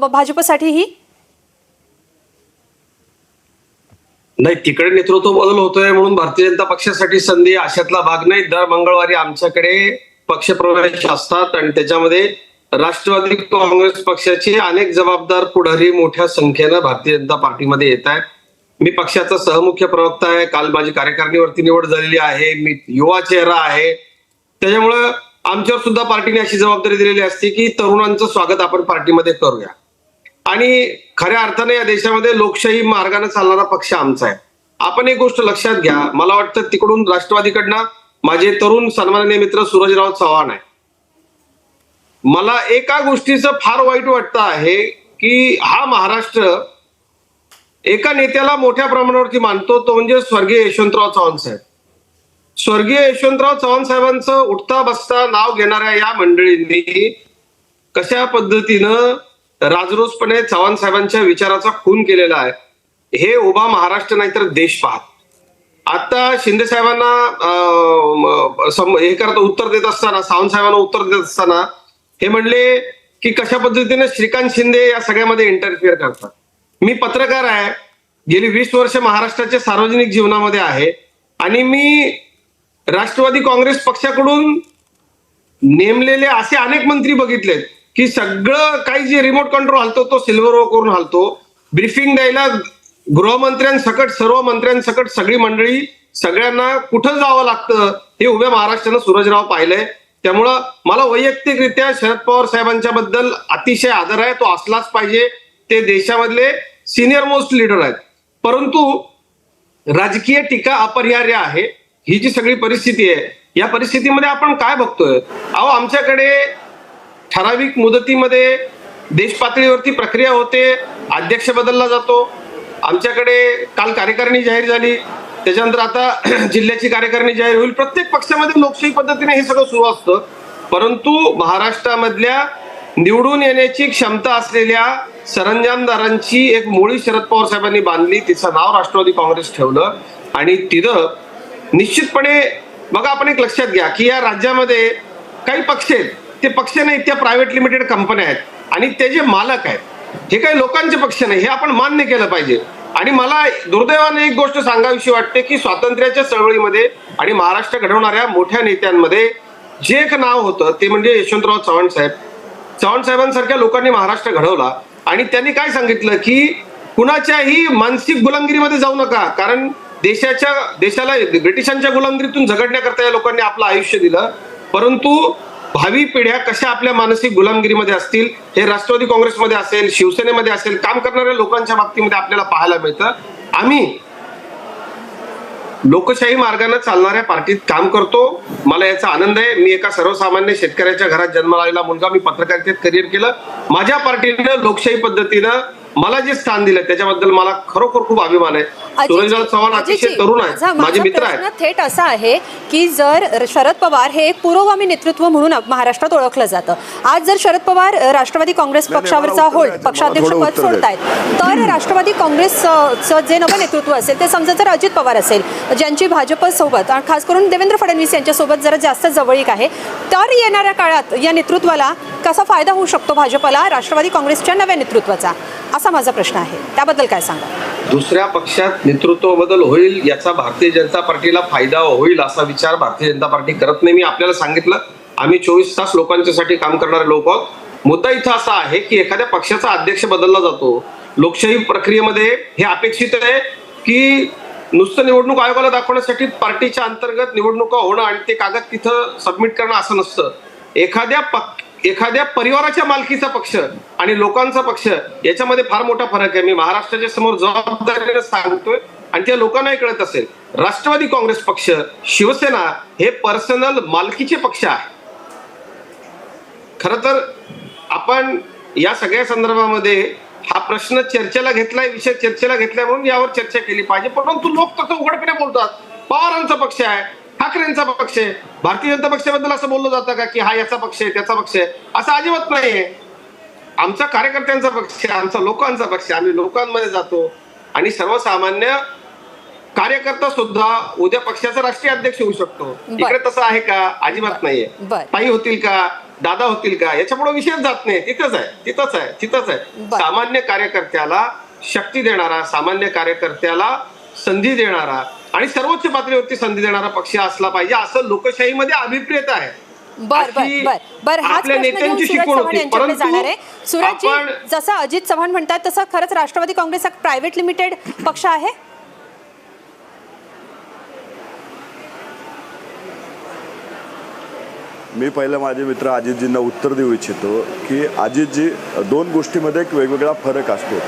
S1: भाजपसाठी ही?
S11: नाही, तिकडे नेतृत्व बदल होतोय म्हणून भारतीय जनता पक्षासाठी संधी अशातला भाग नाही. दर मंगळवारी आमच्याकडे पक्षप्रवेश असतात आणि त्याच्यामध्ये राष्ट्रवादी काँग्रेस पक्षाचे अनेक जबाबदार पुढारी मोठ्या संख्येनं भारतीय जनता पार्टीमध्ये येत आहेत. मी पक्षाचा सहमुख्य प्रवक्ता आहे. काल माझी कार्यकारिणीवरती निवड झालेली आहे. मी युवा चेहरा आहे. त्याच्यामुळं आमच्यावर सुद्धा पार्टीने अशी जबाबदारी दिलेली असते की तरुणांचं स्वागत आपण पार्टीमध्ये करूया. आणि खऱ्या अर्थाने या देशामध्ये लोकशाही मार्गाने चालणारा पक्ष आमचा आहे. आपण एक गोष्ट लक्षात घ्या, मला वाटतं तिकडून राष्ट्रवादीकडनं माझे तरुण सन्माननीय मित्र सूरजराव चव्हाण आहे. मला एका गोष्टीचं फार वाईट वाटतं आहे की हा महाराष्ट्र एका नेत्याला मोठ्या प्रमाणावरती मानतो, तो म्हणजे स्वर्गीय यशवंतराव चव्हाण साहेब. स्वर्गीय यशवंतराव चव्हाण साहेबांचं उठता बसता नाव घेणाऱ्या या मंडळींनी कशा पद्धतीनं राजरोसपणे चव्हाण साहेबांच्या विचाराचा खून केलेला आहे हे उभा महाराष्ट्र नाही तर देश पाहत. आता शिंदे साहेबांना हे करता उत्तर देत असताना, सावंत साहेबांना उत्तर देत असताना हे म्हणले की कशा पद्धतीने श्रीकांत शिंदे या सगळ्यामध्ये इंटरफिअर करतात. मी पत्रकार आहे, गेली 20 वर्ष महाराष्ट्राच्या सार्वजनिक जीवनामध्ये आहे आणि मी राष्ट्रवादी काँग्रेस पक्षाकडून नेमलेले असे अनेक मंत्री बघितलेत की सगळं काही जे रिमोट कंट्रोल हलतो तो सिल्व्हर ओ करून हलतो. ब्रीफिंग द्यायला गृहमंत्र्यांसकट, सर्व मंत्र्यांसकट सगळी मंडळी, सगळ्यांना कुठं जावं लागतं हे उभ्या महाराष्ट्रानं सूरजराव पाहिलंय. त्यामुळं मला वैयक्तिकरित्या शरद पवार साहेबांच्या बद्दल अतिशय आदर आहे. तो असलाच पाहिजे. ते देशामधले सिनियर मोस्ट लीडर आहेत. परंतु राजकीय टीका अपरिहार्य आहे. ही जी सगळी परिस्थिती आहे, या परिस्थितीमध्ये आपण काय बघतोय? आमच्याकडे ठराविक मुदतीमध्ये देश पातळीवरती प्रक्रिया होते, अध्यक्ष बदलला जातो. आमच्याकडे काल कार्यकारिणी जाहीर झाली, त्याच्यानंतर आता जिल्ह्याची कार्यकारिणी जाहीर होईल. प्रत्येक पक्षामध्ये लोकशाही पद्धतीने हे सगळं सुरू असतं. परंतु महाराष्ट्रामधल्या निवडून येण्याची क्षमता असलेल्या सरंजामदारांची एक मोळी शरद पवार साहेबांनी बांधली, तिचं नाव राष्ट्रवादी काँग्रेस ठेवलं. आणि तिथं निश्चितपणे बघा, आपण एक लक्षात घ्या की या राज्यामध्ये काही पक्ष आहेत, ते पक्ष नाहीत, त्या प्रायव्हेट लिमिटेड कंपन्या आहेत आणि ते जे मालक आहेत हे काही लोकांचे पक्ष नाही, हे आपण मान्य केलं पाहिजे. आणि मला दुर्दैवाने एक गोष्ट सांगावीशी वाटते की स्वातंत्र्याच्या चळवळीमध्ये आणि महाराष्ट्र घडवणाऱ्या मोठ्या नेत्यांमध्ये जे एक नाव होतं ते म्हणजे यशवंतराव चव्हाण साहेब. चव्हाण साहेबांसारख्या लोकांनी महाराष्ट्र घडवला आणि त्यांनी काय सांगितलं की कुणाच्याही मानसिक गुलामगिरीमध्ये जाऊ नका, कारण देशाला ब्रिटिशांच्या गुलामगिरीतून झगडण्याकरता या लोकांनी आपलं आयुष्य दिलं. परंतु भावी पिढ्या कशा आपल्या मानसिक गुलामगिरीमध्ये असतील हे राष्ट्रवादी काँग्रेसमध्ये असेल, शिवसेनेमध्ये असेल, काम करणाऱ्या लोकांच्या बाबतीमध्ये आपल्याला पाहायला मिळतं. आम्ही लोकशाही मार्गाने चालणाऱ्या पार्टीत काम करतो. मला याचा आनंद आहे. मी एका सर्वसामान्य शेतकऱ्याच्या घरात जन्माला आलेला मुलगा, मी पत्रकारितेत करिअर केलं. माझ्या पार्टीनं लोकशाही पद्धतीनं मला जे स्थान दिलं त्याच्याबद्दल मला खरोखर खूप अभिमान आहे. सूरजलाल चव्हाण अतिशय तरुण आहेत, माझे मित्र आहेत.
S1: थेट असा आहे की जर शरद पवार हे एक पुरोगामी नेतृत्व म्हणून महाराष्ट्रात ओळखलं जातं, आज जर शरद पवार राष्ट्रवादी काँग्रेस पक्षावरचा होल्ड पक्षाध्यक्ष पद सोडतायत, तर राष्ट्रवादी काँग्रेसचं जे नवं नेतृत्व असेल ते समजा जर अजित पवार असेल, ज्यांची भाजप सोबत आणि खास करून देवेंद्र फडणवीस यांच्यासोबत जरा जास्त जवळीक आहे, तर येणाऱ्या काळात या नेतृत्वाला कसा फायदा होऊ शकतो भाजपला राष्ट्रवादी काँग्रेसच्या नव्या नेतृत्वाचा, असा माझा प्रश्न आहे. त्याबद्दल काय सांगा?
S11: दुसऱ्या पक्षात नेतृत्व बदल होईल याचा भारतीय जनता पार्टीला फायदा होईल असा विचार भारतीय जनता पार्टी करत नाही. मी आपल्याला सांगितलं, आम्ही 24 तास लोकांच्यासाठी काम करणारे लोक आहोत. मुद्दा इथं असा आहे की एखाद्या पक्षाचा अध्यक्ष बदलला जातो. लोकशाही प्रक्रियेमध्ये हे अपेक्षित आहे की नुसतं निवडणूक आयोगाला दाखवण्यासाठी पार्टीच्या अंतर्गत निवडणुका होणं आणि ते कागद तिथं सबमिट करणं असं नसतं. एखाद्या परिवाराच्या मालकीचा पक्ष आणि लोकांचा पक्ष याच्यामध्ये फार मोठा फरक आहे. मी महाराष्ट्राच्या समोर जबाबदारीने सांगतोय आणि त्या लोकांनाही कळत असेल. राष्ट्रवादी काँग्रेस पक्ष, शिवसेना हे पर्सनल मालकीचे पक्ष आहे. खरं तर आपण या सगळ्या संदर्भामध्ये हा प्रश्न चर्चेला घेतलाय, विषय चर्चेला घेतलाय म्हणून यावर चर्चा केली पाहिजे. परंतु लोक तसं उघडपणे बोलतात, पवारांचा पक्ष आहे, ठाकरेंचा पक्ष आहे. भारतीय जनता पक्षाबद्दल असं बोललं जातं का की हा याचा पक्ष आहे, त्याचा पक्ष आहे? असं अजिबात नाहीये. आमचा कार्यकर्त्यांचा पक्ष आहे, आमचा लोकांचा पक्ष आहे. आम्ही लोकांमध्ये जातो आणि सर्वसामान्य कार्यकर्ता सुद्धा उद्या पक्षाचा राष्ट्रीय अध्यक्ष होऊ शकतो. इकडे तसं आहे का? अजिबात नाहीये. ताई होतील का, दादा होतील का, याच्यापुढे विषयच जात नाही. तिथंच आहे. सामान्य कार्यकर्त्याला शक्ती देणारा, सामान्य कार्यकर्त्याला संधी देणारा आणि सर्वोच्च पातळीवरती संधी देणारा पक्ष असला पाहिजे असं लोकशाहीमध्ये अभिप्रेत आहे. आपल्या नेत्यांची शिकवण होती. परंतु
S1: सुरजजी, जसं अजित चव्हाण म्हणतात तसं खरंच राष्ट्रवादी काँग्रेस हा प्रायव्हेट लिमिटेड पक्ष आहे?
S6: मी पहिलं माझे मित्र अजितजींना उत्तर देऊ इच्छितो की अजितजी, दोन गोष्टीमध्ये एक वेगवेगळा फरक असतो.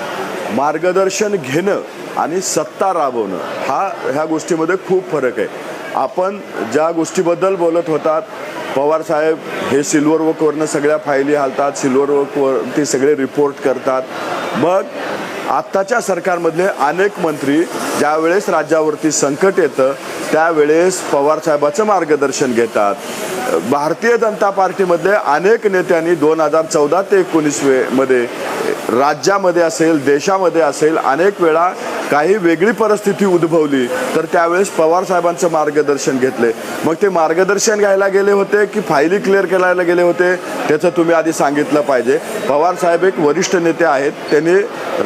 S6: मार्गदर्शन घेणं आणि सत्ता राबवणं ह्या गोष्टीमध्ये खूप फरक आहे. आपण ज्या गोष्टीबद्दल बोलत होतात, पवार साहेब हे सिल्वर वर्कवरनं सगळ्या फायली हालतात, सिल्वर वर्कवर ते सगळे रिपोर्ट करतात. मग आत्ताच्या सरकारमधले अनेक मंत्री ज्यावेळेस राज्यावरती संकट येतं त्यावेळेस पवार साहेबाचं मार्गदर्शन घेतात. भारतीय जनता पार्टीमधले अनेक नेत्यांनी 2014 ते 19 मध्ये राज्यामध्ये असेल, देशामध्ये असेल, अनेक वेळा काही वेगळी परिस्थिती उद्भवली तर त्यावेळेस पवार साहेबांचं मार्गदर्शन घेतले. मग ते मार्गदर्शन घ्यायला गेले होते की फायली क्लिअर करायला गेले होते, त्याचं तुम्ही आधी सांगितलं पाहिजे. पवार साहेब एक वरिष्ठ नेते आहेत. त्यांनी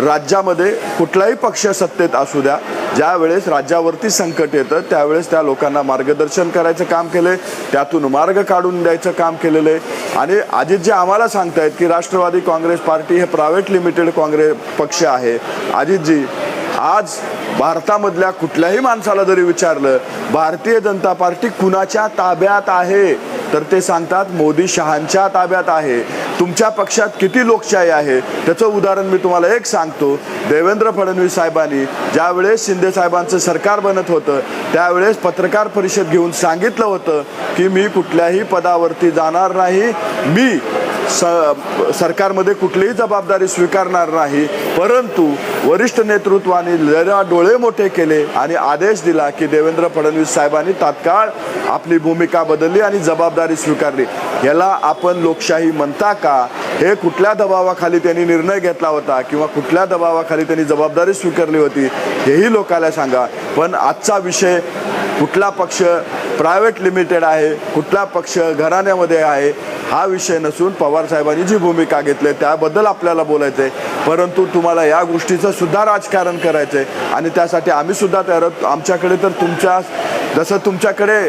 S6: राज्यामध्ये कुठलाही पक्ष सत्तेत असू द्या, ज्यावेळेस राज्यावरती संकट येतं त्यावेळेस त्या लोकांना मार्गदर्शन करायचं काम केलंय, त्यातून मार्ग काढून द्यायचं काम केलेलं आहे. आणि अजित जे आम्हाला सांगतायत की राष्ट्रवादी काँग्रेस पार्टी हे प्रायव्हेट लिमिटेड काँग्रेस पक्ष आहे. अजितजी, आज भारतामधल्या कुठल्याही माणसाला जरी विचारलं भारतीय जनता पार्टी कुणाच्या ताब्यात आहे तर ते सांगतात मोदी शहांच्या ताब्यात आहे. तुमच्या पक्षात किती लोकशाही आहे त्याचं उदाहरण मी तुम्हाला एक सांगतो. देवेंद्र फडणवीस साहेबांनी ज्यावेळेस शिंदे साहेबांचं सरकार बनत होतं त्यावेळेस पत्रकार परिषद घेऊन सांगितलं होतं की मी कुठल्याही पदावरती जाणार नाही, मी सरकारमध्ये कुठलीही जबाबदारी स्वीकारणार नाही, परंतु वरिष्ठ नेतृत्वाने जरा डोळे मोठे केले आणि आदेश दिला की देवेंद्र फडणवीस साहेबांनी तात्काळ आपली भूमिका बदलली आणि जबाबदारी स्वीकारली. याला आपण लोकशाही म्हणता का? हे कुठल्या दबावाखाली त्यांनी निर्णय घेतला होता किंवा कुठल्या दबावाखाली त्यांनी जबाबदारी स्वीकारली होती हेही लोकांना सांगा. पण आजचा विषय कुठला पक्ष प्रायव्हेट लिमिटेड आहे, कुठला पक्ष घराण्यामध्ये आहे हा विषय नसून पवारसाहेबांनी जी भूमिका घेतली त्याबद्दल आपल्याला बोलायचं आहे. परंतु तुम्हाला या गोष्टीचं सुद्धा राजकारण करायचं आहे आणि त्यासाठी आम्ही सुद्धा तयार आहोत. आमच्याकडे तर जसं तुमच्याकडे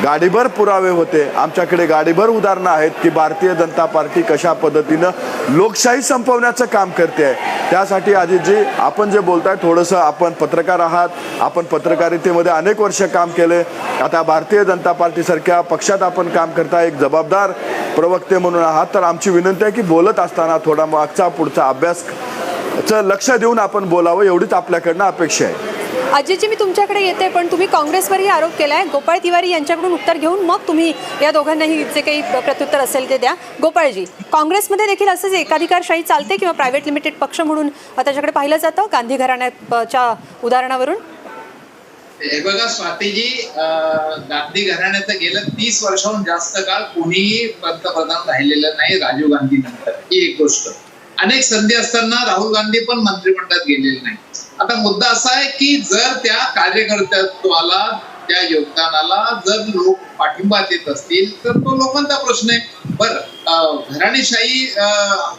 S6: गाडीभर पुरावे होते, आमच्याकडे गाडीभर उदाहरणं आहेत की भारतीय जनता पार्टी कशा पद्धतीनं लोकशाही संपवण्याचं काम करते आहे. त्यासाठी अजितजी आपण जे बोलताय थोडंसं आपण पत्रकार आहात, आपण पत्रकारितेमध्ये अनेक वर्ष काम केले, आता भारतीय जनता पार्टीसारख्या पक्षात आपण काम करता, एक जबाबदार प्रवक्ते म्हणून आहात. तर आमची विनंती आहे की बोलत असताना थोडा मागचा पुढचा अभ्यासचं लक्ष देऊन आपण बोलावं एवढीच आपल्याकडनं अपेक्षा आहे.
S1: अजितजी, मी तुमच्याकडे येते, पण तुम्ही काँग्रेसवरही आरोप केलाय. गोपाळ तिवारी यांच्याकडून उत्तर घेऊन मग तुम्ही या दोघांनाही जे काही प्रत्युत्तर असेल ते द्या. गोपाळजी, काँग्रेसमध्ये देखील असंच एकाधिकारशाही चालते किंवा प्रायव्हेट लिमिटेड पक्ष म्हणून त्याच्याकडे पाहिलं जातं गांधी घराण्याच्या उदाहरणावरून?
S7: हे बघा स्वातीजी, गांधी घराण्याचं गेलं 30 वर्षाहून जास्त काळ कोणीही पंतप्रधान राहिलेलं नाही राजीव गांधी नंतर. ही एक गोष्ट. अनेक संधी असताना राहुल गांधी पण मंत्रिमंडळात गेलेले नाही. आता मुद्दा असा आहे की जर त्या कार्यकर्तृत्वाला, त्या योगदानाला जर लोक पाठिंबा देत असतील तर तो लोकांचा प्रश्न आहे. बरं, घराणेशाही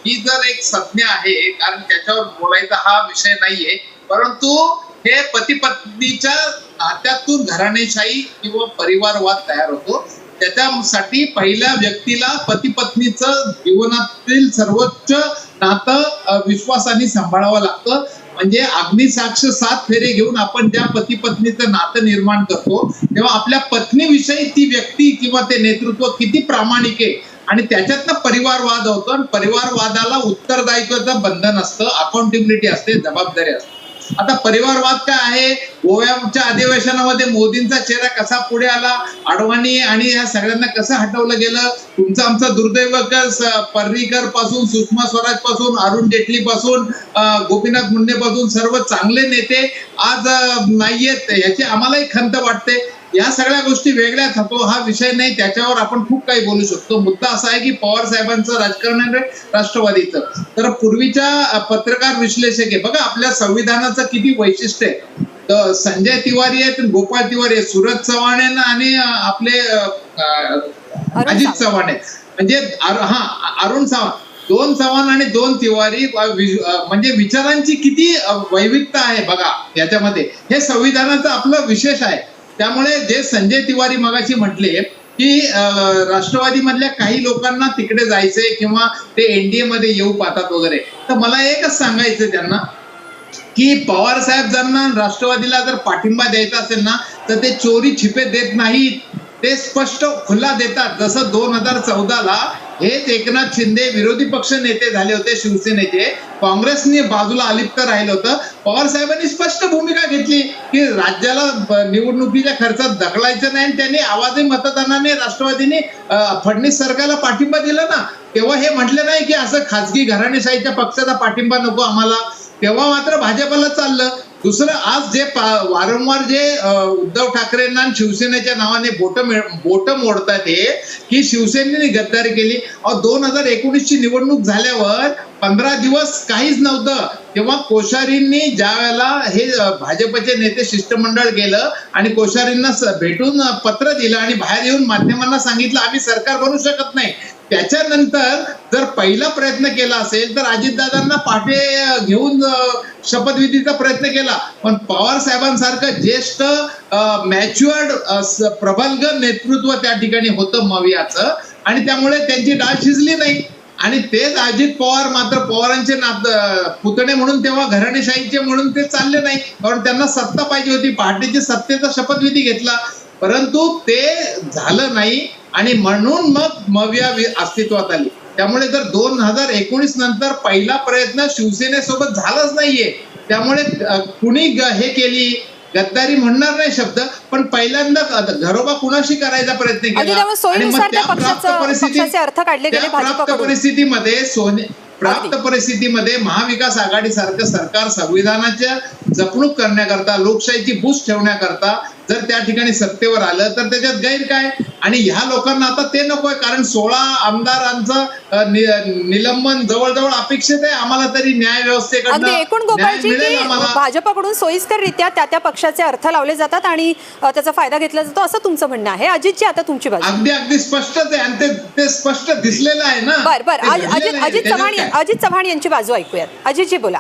S7: ही जर एक संज्ञा आहे, कारण त्याच्यावर बोलायचा हा विषय नाहीये, परंतु हे पती पत्नीच्या नात्यातून घराणेशाही किंवा परिवारवाद तयार होतो. त्याच्यासाठी पहिल्या व्यक्तीला पती पत्नीचं जीवनातील सर्वोच्च नातं विश्वासाने सांभाळावं लागतं. म्हणजे अग्निसाक्ष 7 फेरे घेऊन आपण ज्या पती पत्नीचं नातं निर्माण करतो तेव्हा आपल्या पत्नीविषयी ती व्यक्ती किंवा ते नेतृत्व किती प्रामाणिक आहे आणि त्याच्यातनं परिवारवाद होतो. आणि परिवारवादाला उत्तरदायित्वाचं बंधन असतं, अकाउंटेबिलिटी असते, जबाबदारी असते. आता परिवारवाद काय आहे? गोव्याच्या अधिवेशनामध्ये मोदींचा चेहरा कसा पुढे आला, अडवाणी आणि या सगळ्यांना कसं हटवलं गेलं. तुमचं आमचं दुर्दैव पर्रीकर पासून, सुषमा स्वराज पासून, अरुण जेटली पासून, गोपीनाथ मुंडे पासून सर्व चांगले नेते आज नाहीयेत, याची आम्हालाही खंत वाटते. या सगळ्या गोष्टी वेगळ्या होतो, हा विषय नाही, त्याच्यावर आपण खूप काही बोलू शकतो. मुद्दा असा आहे की पवार साहेबांचं राजकारण आहे राष्ट्रवादीचं. तर पूर्वीच्या पत्रकार विश्लेषक आहे बघा, आपल्या संविधानाचं किती वैशिष्ट्य आहे. तर संजय तिवारी आहेत, गोपाळ तिवारी आहेत, सूरज चव्हाण आहे आणि आपले अजित चव्हाण आहेत. म्हणजे अरुण चव्हाण, 2 चव्हाण आणि 2 तिवारी, म्हणजे विचारांची किती वैविधता आहे बघा याच्यामध्ये. हे संविधानाचं आपलं विशेष आहे. त्यामुळे जे संजय तिवारी मगाशी म्हटले की राष्ट्रवादी मधल्या काही लोकांना तिकडे जायचंय किंवा ते एनडीए मध्ये येऊ पाहतात वगैरे, तर मला एकच सांगायचं त्यांना की पवार साहेब ज्यांना राष्ट्रवादीला जर पाठिंबा द्यायचा असेल ना तर ते चोरी छिपे देत नाहीत, ते स्पष्ट खुला देतात. जसं 2014ला हेच एकनाथ शिंदे विरोधी पक्ष नेते झाले होते, शिवसेनेचे, काँग्रेसने बाजूला अलिप्त राहिलं होतं. पवार साहेबांनी स्पष्ट भूमिका घेतली की राज्याला निवडणुकीच्या खर्चात ढकलायचं नाही. त्यांनी आवाजी मतदानाने राष्ट्रवादीने फडणवीस सरकारला पाठिंबा दिला ना, तेव्हा हे म्हटलं नाही की असं खासगी घराणेशाहीच्या पक्षाचा पाठिंबा नको आम्हाला. तेव्हा मात्र भाजपला चाललं. दुसरं, आज जे वारंवार जे उद्धव ठाकरेंना शिवसेनेच्या नावाने बोट मोडतात हे की शिवसेनेने गद्दारी केली. 2019ची निवडणूक झाल्यावर 15 दिवस काहीच नव्हतं तेव्हा कोश्यारींनी ज्या वेळेला हे भाजपचे नेते शिष्टमंडळ गेलं आणि कोश्यारींना भेटून पत्र दिलं आणि बाहेर येऊन माध्यमांना सांगितलं आम्ही सरकार बनवू शकत नाही. त्याच्यानंतर जर पहिला प्रयत्न केला असेल तर अजितदादांना पाठे घेऊन शपथविधीचा प्रयत्न केला, पण पवार साहेबांसारखं ज्येष्ठ मॅच्युअर्ड प्रबलग नेतृत्व त्या ठिकाणी होतं मवियाचं आणि त्यामुळे त्यांची डाळ शिजली नाही. आणि तेच अजित पवार मात्र पवारांचे पुतणे म्हणून तेव्हा घराणेशाहीचे म्हणून ते चालले नाही, कारण त्यांना सत्ता पाहिजे होती. पहाटेची सत्तेचा शपथविधी घेतला परंतु ते झालं नाही आणि म्हणून मग मविया अस्तित्वात आली. त्यामुळे जर 2019 नंतर पहिला प्रयत्न शिवसेनेसोबत झालाच नाहीये, त्यामुळे कुणी हे केली गद्दारी म्हणणार नाही शब्द, पण पहिल्यांदा घरोबा कुणाशी करायचा प्रयत्न
S1: आणि
S7: केला
S1: त्यामुळे सोयीनुसार त्या पक्षाचे अर्थ काढले गेले
S7: प्राप्त
S1: भाजपकडून.
S7: परिस्थितीमध्ये प्राप्त परिस्थितीमध्ये महाविकास आघाडी सारखं सरकार संविधानाच्या जपणूक करण्याकरता, लोकशाहीची बूस्ट ठेवण्याकरता जर त्या ठिकाणी सत्तेवर आलं तर त्याच्यात गैर काय? आणि ह्या लोकांना आता ते नकोय, कारण 16 आमदारांचं निलंबन जवळजवळ अपेक्षित आहे आम्हाला तरी न्याय व्यवस्थेकडनं.
S1: अगदी एकूण गोपाळजी की भाजपकडून सोयीस्कररित्या त्या पक्षाचे अर्थ लावले जातात आणि त्याचा फायदा घेतला जातो असं तुमचं म्हणणं आहे. अजितजी, आता तुमची बाजू.
S7: अगदी स्पष्टच आहे आणि ते स्पष्ट दिसलेलं आहे ना.
S1: बरं, अजित चव्हाण यांची बाजू ऐकूयात. अजितजी बोला.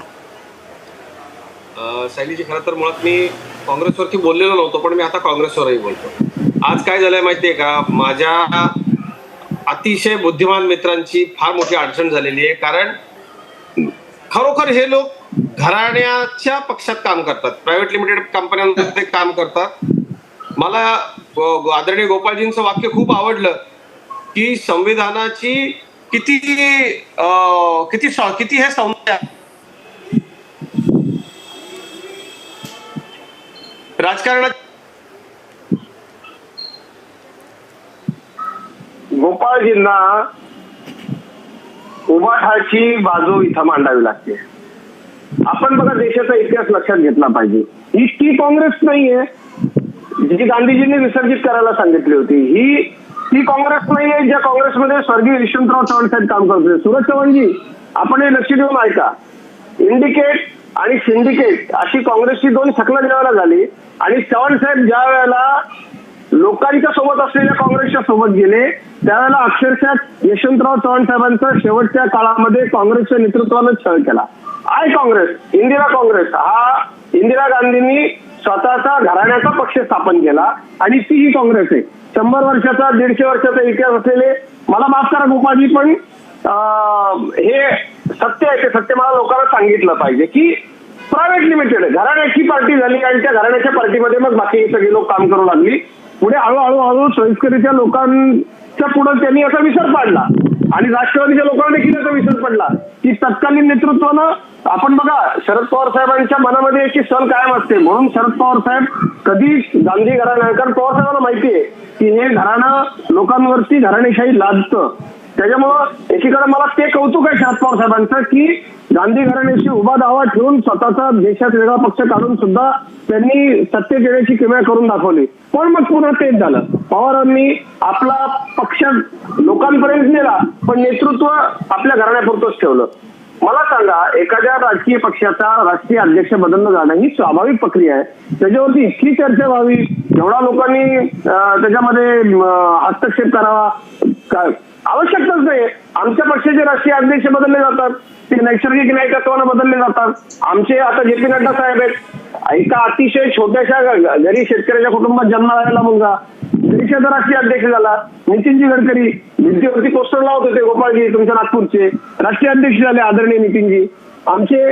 S11: शैलीजी, खरं तर मुळात मी काँग्रेसवरती बोललेलो नव्हतो, पण मी आता काँग्रेसवरही बोलतो. आज काय झालंय माहितीये का, माझ्या अतिशय बुद्धिमान मित्रांची फार मोठी अडचण झालेली आहे. कारण खरोखर हे लोक घराण्याच्या पक्षात काम करतात, प्रायव्हेट लिमिटेड कंपन्यांमध्ये काम करतात. मला आदरणीय गोपाळजींचं वाक्य खूप आवडलं की संविधानाची किती हे सौंदर्य राजकारणात.
S12: गोपाळजींना उभाठाची बाजू इथं मांडावी लागते. आपण बघा, देशाचा इतिहास लक्षात घेतला पाहिजे. ही काँग्रेस नाहीये जी गांधीजींनी विसर्जित करायला सांगितली होती. ही काँग्रेस नाहीये ज्या काँग्रेसमध्ये स्वर्गीय यशवंतराव चव्हाण साहेब काम करत होते. सूरज चव्हाणजी, आपण हे लक्ष देऊन ऐका. इंडिकेट आणि सिंडिकेट अशी काँग्रेसची दोन शकलं ज्यावेळेला झाली आणि चव्हाण साहेब ज्या वेळेला लोकांच्या सोबत असलेल्या काँग्रेसच्या सोबत गेले त्यावेळेला अक्षरशः यशवंतराव चव्हाण साहेबांचा शेवटच्या काळामध्ये काँग्रेसच्या नेतृत्वानं छळ केला. काँग्रेस, इंदिरा काँग्रेस हा इंदिरा गांधींनी स्वतःचा घराण्याचा पक्ष स्थापन केला आणि ती ही काँग्रेस आहे. 100 वर्षाचा 150 वर्षाचा इतिहास असलेले, मला माफ करा गोपाळजी, पण हे सत्य आहे. ते सत्य मला लोकांना सांगितलं पाहिजे की प्रायव्हेट लिमिटेड घराण्याची पार्टी झाली आणि त्या घराण्याच्या पार्टीमध्ये मग बाकी सगळे लोक काम करू लागली. पुढे हळूहळू सोयीस्करीच्या लोकांच्या पुढे त्यांनी असा विसर पाडला आणि राष्ट्रवादीच्या लोकांना देखील असा विसर पडला की तत्कालीन नेतृत्वानं, आपण बघा शरद पवार साहेबांच्या मनामध्ये याची सल कायम असते. म्हणून शरद पवार साहेब कधी गांधी घराणं, कारण पवार साहेबांना माहितीये की हे घराणं लोकांवरती घराणेशाही लादतं. त्याच्यामुळं एकीकडे मला ते कौतुक आहे शरद पवार साहेबांचं की गांधी घराण्याशी उभा दावा ठेवून स्वतःचा देशात वेगळा पक्ष काढून सुद्धा त्यांनी सत्तेत येण्याची किमया करून दाखवली. पण मग पुन्हा तेच झालं. पवारांनी आपला पक्ष लोकांपर्यंत नेला पण नेतृत्व आपल्या घराण्यापुरतच ठेवलं. मला सांगा, एखाद्या राजकीय पक्षाचा राष्ट्रीय अध्यक्ष बदलणं जाणं ही स्वाभाविक प्रक्रिया आहे. त्याच्यावरती इतकी चर्चा व्हावी, एवढा लोकांनी त्याच्यामध्ये हस्तक्षेप करावा आवश्यकताच नाही. आमच्या पक्षाचे राष्ट्रीय अध्यक्ष बदलले जातात, ते नैसर्गिक न्यायतत्वानं बदलले जातात. आमचे आता जे पी नड्डा साहेब आहेत, एका अतिशय छोट्याशा घरी शेतकऱ्याच्या कुटुंबात जन्माला मुलगा देशाचा राष्ट्रीय अध्यक्ष झाला. नितीनजी गडकरी भिंतीवरती पोस्टर लावत होते, गोपाळजी तुमच्या नागपूरचे राष्ट्रीय अध्यक्ष झाले आदरणीय नितीनजी. आमचे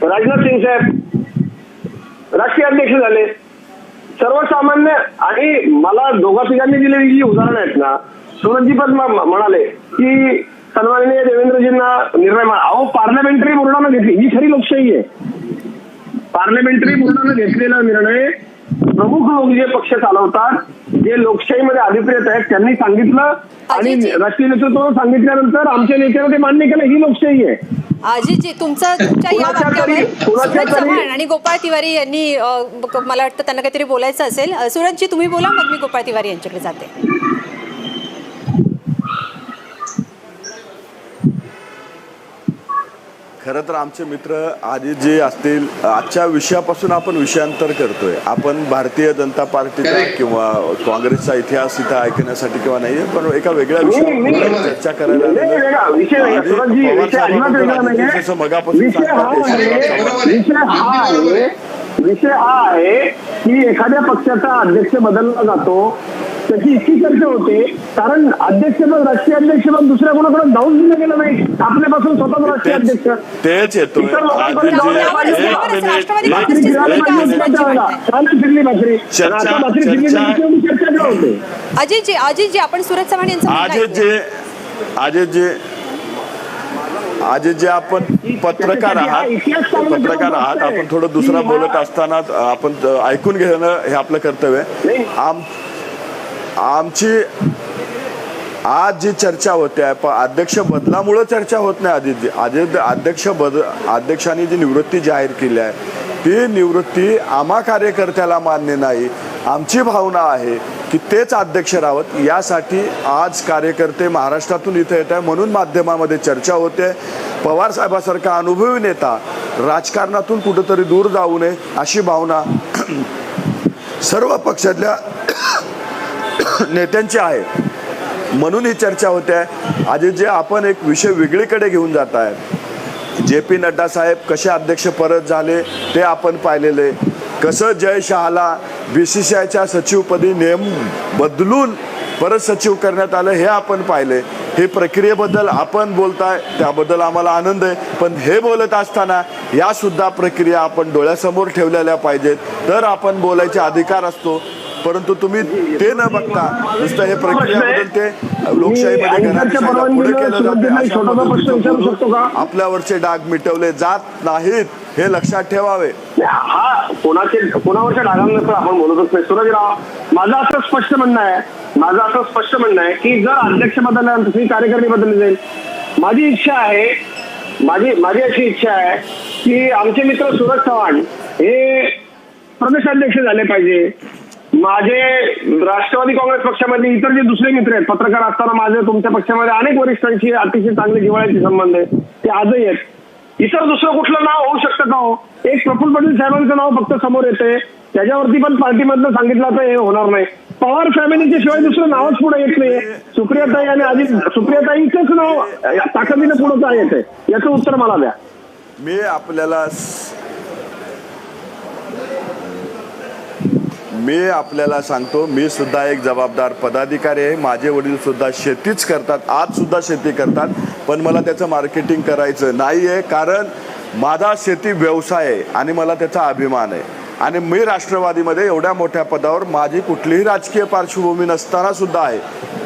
S12: राजनाथ सिंग साहेब राष्ट्रीय अध्यक्ष झाले. सर्वसामान्य, आणि मला दोघा तिघांनी दिलेली जी उदाहरणं आहेत ना, सूरजजी पण म्हणाले की सन्माननीय देवेंद्रजींना निर्णय अहो पार्लमेंटरी बोर्डानं घेतली, ही खरी लोकशाही आहे. पार्लमेंटरी बोर्डानं घेतलेला निर्णय प्रमुख लोक जे पक्ष चालवतात, जे लोकशाहीमध्ये अधिप्रियत आहेत त्यांनी सांगितलं आणि राष्ट्रीय नेतृत्वानं सांगितल्यानंतर आमच्या नेत्यानं ते मान्य केलं. ही लोकशाही आहे.
S1: अजितजी, तुमच्या या वाक्यावर सूरज चव्हाण आणि गोपाळ तिवारी यांनी मला वाटतं त्यांना काहीतरी बोलायचं असेल. सूरजजी तुम्ही बोला, मग मी गोपाळ तिवारी यांच्याकडे जाते.
S6: खरं तर आमचे मित्र आधी जे असतील, आजच्या विषयापासून आपण विषयांतर करतोय. आपण भारतीय जनता पार्टीचा किंवा काँग्रेसचा इतिहास इथं ऐकण्यासाठी किंवा नाही, पण एका वेगळ्या विषयावर चर्चा करायला
S12: विषय हा आहे की एखाद्या पक्षाचा अध्यक्ष बदलला जातो, त्याची इतकी चर्चा होते कारण अध्यक्षपद राष्ट्रीय अध्यक्षपद दुसऱ्या कोणाकडे जाऊन दिलं गेलं नाही. आपल्यापासून स्वतः राष्ट्रीय अध्यक्ष
S6: तेच येतो.
S1: अजितजी, आपण सूरज चव्हाण यांचं
S6: आज जे आपण पत्रकार आहात आपण थोडं दुसरा बोलत असताना आपण ऐकून घेणं हे आपलं कर्तव्य आहे. आमची आज जी चर्चा होते अध्यक्ष बदलामुळे चर्चा होत नाही. अध्यक्षांनी जी निवृत्ती जाहीर केली आहे ती निवृत्ती आम्हा कार्यकर्त्याला मान्य नाही. आमची भावना आहे की तेच अध्यक्ष राहत. यासाठी आज कार्यकर्ते महाराष्ट्रातून इथे येत आहे म्हणून माध्यमामध्ये चर्चा होते. पवार साहेबासारखा अनुभवी नेता राजकारणातून कुठेतरी दूर जाऊ नये अशी भावना सर्व पक्षातल्या नेत्यांची आहे. म्हणून ही चर्चा होते आहे. आज जे आपण एक विषय वेगळीकडे घेऊन जात आहे. JP नड्डा साहेब कसे अध्यक्ष परत झाले ते आपण पाहिलेले. कसं जय शहाला BCCIच्या सचिवपदी नियम बदलून परत सचिव करण्यात आलं हे आपण पाहिले. हे प्रक्रियेबद्दल आपण बोलताय त्याबद्दल आम्हाला आनंद आहे. पण हे बोलत असताना या सुद्धा प्रक्रिया आपण डोळ्यासमोर ठेवलेल्या पाहिजेत तर आपण बोलायचे अधिकार असतो. परंतु तुम्ही ते न बघता नुसतं हे प्रक्रियाबद्दल ते लोकशाहीमध्ये पुढे केलं जाते. आपल्यावरचे डाग मिटवले जात नाहीत हे लक्षात ठेवावे.
S12: हा कोणावरच्या डागांनंतर आपण बोलतच नाही. सूरजराव, माझं असं स्पष्ट म्हणणं आहे की जर अध्यक्ष बदलल्यानंतर ही कार्यकारिणी बदलली जाईल. माझी इच्छा आहे माझी अशी इच्छा आहे की आमचे मित्र सूरज चव्हाण हे प्रदेशाध्यक्ष झाले पाहिजे. माझे राष्ट्रवादी काँग्रेस पक्षामध्ये इतर जे दुसरे मित्र आहेत पत्रकार असताना माझे तुमच्या पक्षामध्ये अनेक वरिष्ठांशी अतिशय चांगले जिव्हाळ्याचे संबंध आहेत ते आजही आहेत. इतर दुसरं कुठलं नाव होऊ शकतं का हो? एक प्रफुल्ल पटेल साहेबांचं नाव फक्त समोर येते त्याच्यावरती पण पार्टीमधनं सांगितलं तर हे होणार नाही. पवार फॅमिलीच्या शिवाय दुसरं नावच पुढे येत नाहीये. सुप्रियाताई आणि अजित सुप्रियाताईंचंच नाव ताकदीने पुढे का येते याचं उत्तर मला द्या.
S6: मी आपल्याला सांगतो मी सुद्धा एक जबाबदार पदाधिकारी आहे. माझे वडील सुद्धा शेतीच करतात आज सुद्धा शेती करतात. पण मला त्याचं मार्केटिंग करायचं नाही आहे कारण माझा शेती व्यवसाय आहे आणि मला त्याचा अभिमान आहे. आणि मी राष्ट्रवादीमध्ये एवढ्या मोठ्या पदावर माझी कुठलीही राजकीय पार्श्वभूमी नसताना सुद्धा आहे.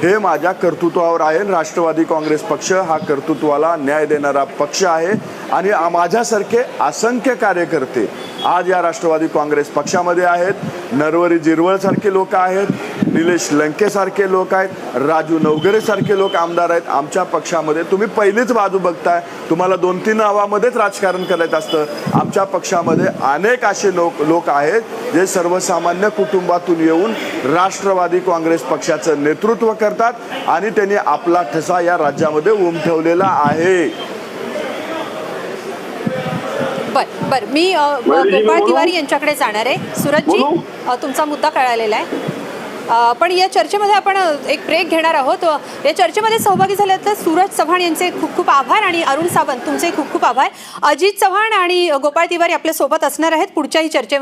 S6: हे माझ्या कर्तृत्वावर आहे. राष्ट्रवादी काँग्रेस पक्ष हा कर्तृत्वाला न्याय देणारा पक्ष आहे आणि माझ्यासारखे असंख्य कार्यकर्ते आज या राष्ट्रवादी काँग्रेस पक्षामध्ये आहेत. नरवरी जिरवळ सारखे लोक आहेत, निलेश लंके सारखे लोक आहेत, राजू नवघरे सारखे लोक आमदार आहेत आमच्या पक्षामध्ये. तुम्ही पहिलीच बाजू बघताय. तुम्हाला 2-3 नावामध्येच राजकारण करायचं असतं. आमच्या पक्षामध्ये अनेक असे लोक आहेत जे सर्वसामान्य कुटुंबातून येऊन राष्ट्रवादी काँग्रेस पक्षाचं नेतृत्व करतात आणि त्यांनी आपला ठसा या राज्यामध्ये उमटवलेला आहे.
S1: बर मी गोपाळ तिवारी यांच्याकडे जाणार आहे. सूरजजी, तुमचा मुद्दा कळालेला आहे. पण या चर्चेमध्ये आपण एक ब्रेक घेणार आहोत. या चर्चेमध्ये सहभागी झाल्यात सूरज चव्हाण यांचे खूप खूप आभार आणि अरुण सावंत तुमचे खूप खूप आभार. अजित चव्हाण आणि गोपाळ तिवारी आपल्या सोबत असणार आहेत पुढच्याही चर्चेमध्ये.